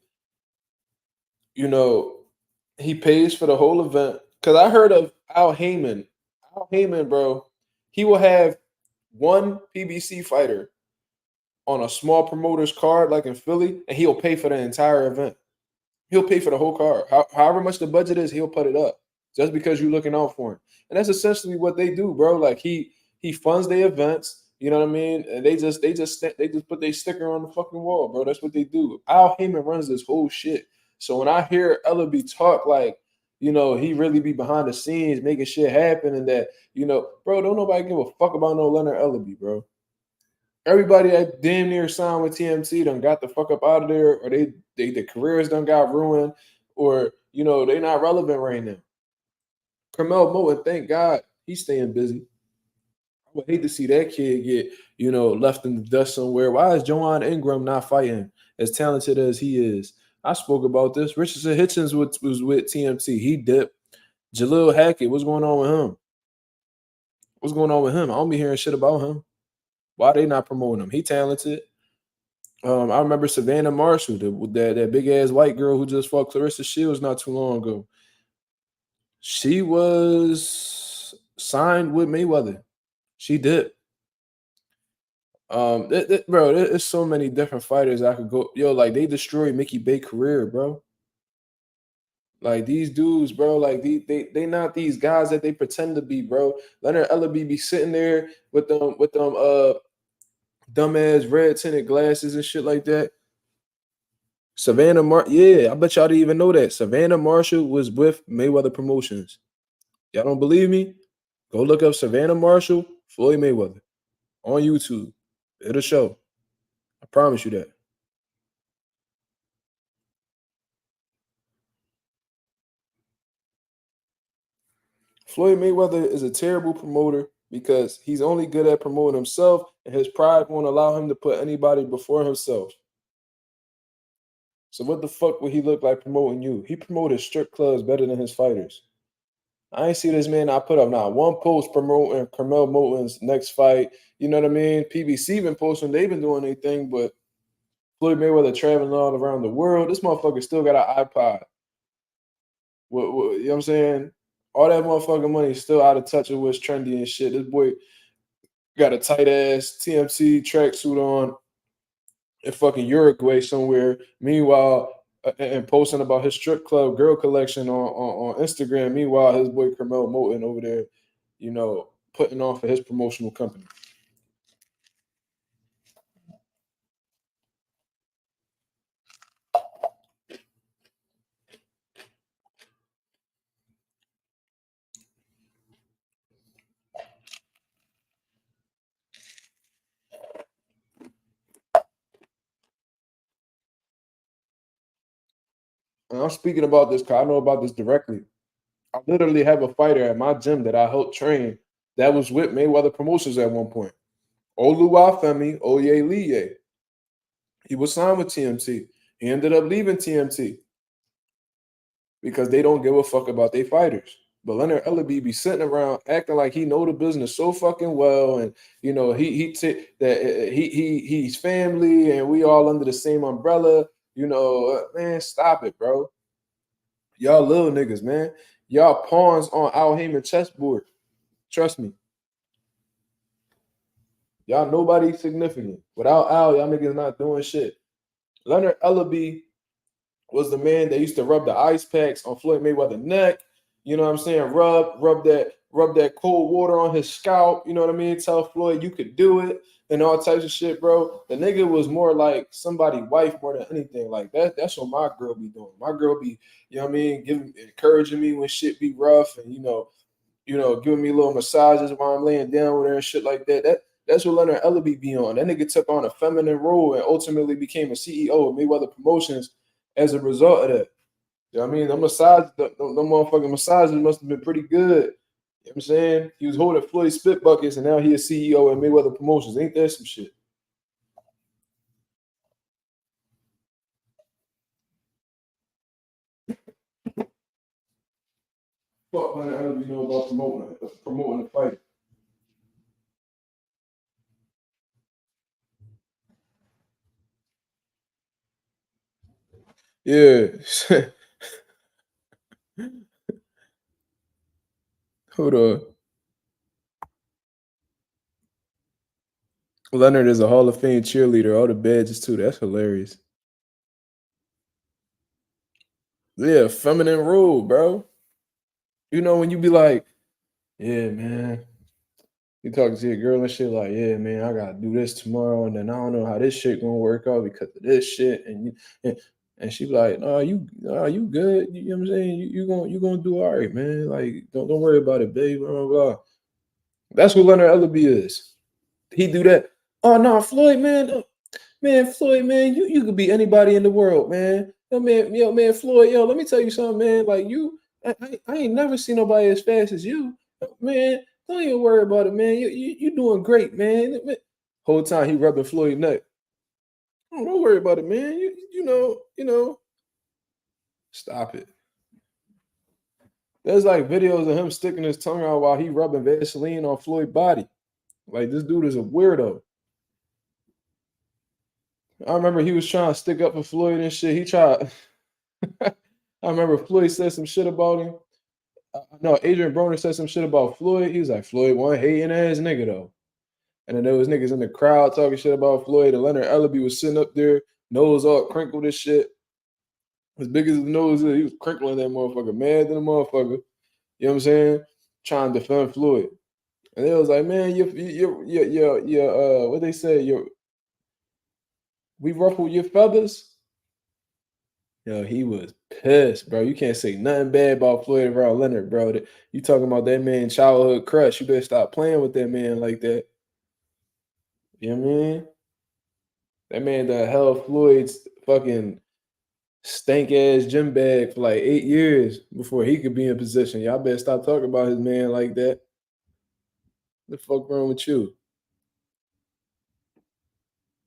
you know, he pays for the whole event. Because I heard of Al Heyman. Al Heyman, bro, he will have one PBC fighter on a small promoter's card, like in Philly, and he'll pay for the entire event. He'll pay for the whole card. However much the budget is, he'll put it up just because you're looking out for him. And that's essentially what they do, bro. Like he funds the events. You know what I mean? And they just put their sticker on the fucking wall, bro. That's what they do. Al Heyman runs this whole shit. So when I hear Ellaby talk like, you know, he really be behind the scenes making shit happen and that, you know, bro, don't nobody give a fuck about no Leonard Ellaby, bro. Everybody that damn near signed with TMT done got the fuck up out of there, or their careers done got ruined, or, you know, they not relevant right now. Carmel Moten, thank God, he's staying busy. I would hate to see that kid get, you know, left in the dust somewhere. Why is Joanne Ingram not fighting as talented as he is? I spoke about this. Richardson Hitchens was with TMT. He dipped. Jalil Hackett, what's going on with him? What's going on with him? I don't be hearing shit about him. Why they not promoting him? He talented. I remember Savannah Marshall, that big ass white girl who just fought Clarissa Shields not too long ago. She was signed with Mayweather. She did. Bro, there's so many different fighters I could go. Yo, like they destroyed Mickey Bay's career, bro. Like these dudes, bro, like they not these guys that they pretend to be, bro. Leonard Ellaby be sitting there with them dumbass red tinted glasses and shit like that. Yeah, I bet y'all didn't even know that. Savannah Marshall was with Mayweather Promotions. Y'all don't believe me? Go look up Savannah Marshall, Floyd Mayweather on YouTube. It'll show. I promise you that. Floyd Mayweather is a terrible promoter because he's only good at promoting himself, and his pride won't allow him to put anybody before himself. So what the fuck would he look like promoting you? He promoted strip clubs better than his fighters. I ain't see this man not put up not one post promoting Carmel Moten's next fight. You know what I mean? PBC been posting, they've been doing their thing, but Floyd Mayweather traveling all around the world. This motherfucker still got an iPod. You know what I'm saying? All that motherfucking money is still out of touch with what's trendy and shit. This boy got a tight ass TMC tracksuit on in fucking Uruguay somewhere. Meanwhile, and posting about his strip club girl collection on Instagram. Meanwhile, his boy Carmel Moten over there, putting on for his promotional company. And I'm speaking about this because I know about this directly. I literally have a fighter at my gym that I helped train that was with Mayweather Promotions at one point. Oluwafemi Oyeleye. He was signed with TMT. He ended up leaving TMT because they don't give a fuck about their fighters. But Leonard Ellaby be sitting around acting like he know the business so fucking well, and he's family, and we all under the same umbrella. Man, stop it, bro. Y'all little niggas, man. Y'all pawns on Al Heyman chessboard. Trust me. Y'all nobody significant. Without Al, y'all niggas not doing shit. Leonard Ellaby was the man that used to rub the ice packs on Floyd Mayweather's neck. You know what I'm saying? Rub that cold water on his scalp. You know what I mean? Tell Floyd you could do it and all types of shit, bro. The nigga was more like somebody's wife more than anything. Like that. That's what my girl be doing. My girl be, you know what I mean, encouraging me when shit be rough, and giving me little massages while I'm laying down with her and shit like that. That's what Leonard Ellaby be on. That nigga took on a feminine role and ultimately became a CEO of Mayweather Promotions as a result of that. You know what I mean? The motherfucking massages must have been pretty good. You know what I'm saying? He was holding Floyd spit buckets, and now he is CEO of Mayweather Promotions. Ain't that some shit? Fuck Leonard Ellaby know about promoting the fight. Yeah. Hold on. Leonard is a Hall of Fame cheerleader. All the badges too. That's hilarious. Yeah, feminine rule, bro. When you be like, yeah, man. You talking to your girl and shit like, yeah, man, I gotta do this tomorrow, and then I don't know how this shit gonna work out because of this shit, and she be like, no, you good. You know what I'm saying? You gonna do all right, man. Like, don't worry about it, babe. Blah, blah, blah. That's what Leonard Ellaby is. He do that. Oh no, Floyd, man. Floyd, man, you could be anybody in the world, man. Man, Floyd, let me tell you something, man. Like I ain't never seen nobody as fast as you, man. Don't even worry about it, man. You doing great, man. Whole time he rubbing Floyd's neck. Oh, don't worry about it, man. You know. Stop it. There's like videos of him sticking his tongue out while he rubbing Vaseline on Floyd's body. Like this dude is a weirdo. I remember he was trying to stick up for Floyd and shit. He tried. I remember Floyd said some shit about him. No, Adrian Broner said some shit about Floyd. He was like, Floyd one hating ass nigga though. And then there was niggas in the crowd talking shit about Floyd. And Leonard Ellaby was sitting up there, nose all crinkled and shit. As big as his nose is, he was crinkling that motherfucker, mad than a motherfucker. You know what I'm saying? Trying to defend Floyd. And they was like, man, what they say, we ruffled your feathers. Yo, he was pissed, bro. You can't say nothing bad about Floyd around Leonard, bro. You talking about that man childhood crush. You better stop playing with that man like that. You know what I mean? That man that held Floyd's fucking stank ass gym bag for like 8 years before he could be in position. Y'all better stop talking about his man like that. The fuck wrong with you?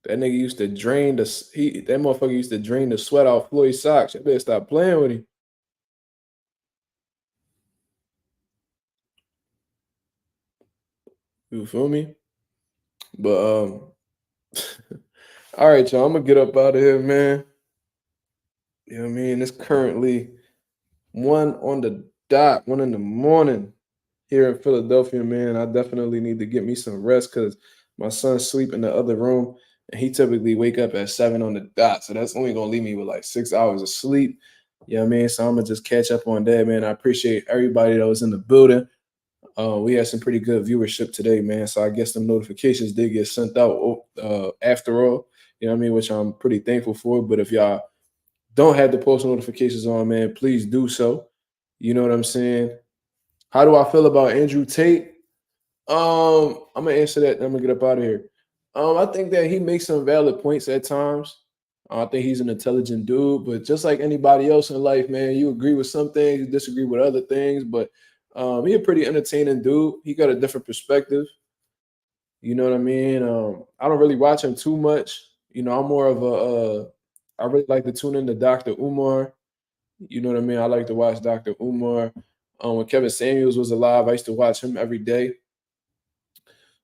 That nigga used to drain that motherfucker used to drain the sweat off Floyd's socks. You better stop playing with him. You feel me? But all right, y'all. I'm gonna get up out of here, man. You know what I mean? It's currently 1 on the dot, 1 in the morning here in Philadelphia, man. I definitely need to get me some rest because my son's sleep in the other room. And he typically wake up at 7 on the dot. So that's only gonna leave me with like 6 hours of sleep. You know what I mean? So I'm gonna just catch up on that, man. I appreciate everybody that was in the building. We had some pretty good viewership today, man. So I guess the notifications did get sent out after all. You know what I mean? Which I'm pretty thankful for. But if y'all don't have the post notifications on, man, please do so. You know what I'm saying? How do I feel about Andrew Tate? I'm gonna answer that. And I'm gonna get up out of here. I think that he makes some valid points at times. I think he's an intelligent dude, but just like anybody else in life, man, you agree with some things, you disagree with other things. But he a pretty entertaining dude. He got a different perspective. You know what I mean? I don't really watch him too much. You know, I'm more of a. I really like to tune in to Dr. Umar. You know what I mean? I like to watch Dr. Umar. When Kevin Samuels was alive, I used to watch him every day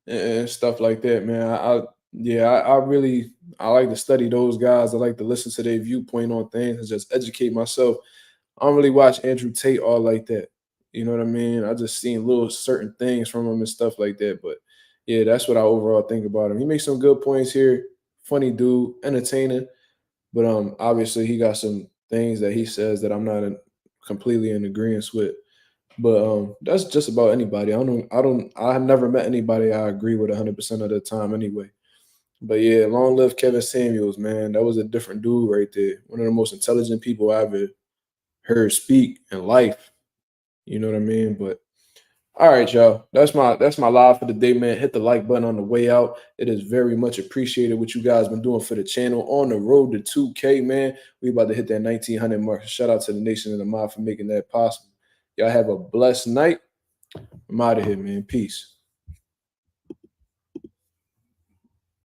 and stuff like that, man. I really I like to study those guys. I like to listen to their viewpoint on things and just educate myself. I don't really watch Andrew Tate all like that. You know what I mean? I just seen little certain things from him and stuff like that. But yeah, that's what I overall think about him. He makes some good points here. Funny dude, entertaining. But obviously he got some things that he says that I'm not completely in agreement with. But that's just about anybody. I have never met anybody I agree with 100% of the time anyway. But yeah, long live Kevin Samuels, man. That was a different dude right there. One of the most intelligent people I ever heard speak in life. You know what I mean? But all right, y'all. That's my live for the day, man. Hit the like button on the way out. It is very much appreciated what you guys been doing for the channel on the road to 2K, man. We about to hit that 1900 mark. Shout out to the nation and the mob for making that possible. Y'all have a blessed night. I'm out of here, man. Peace.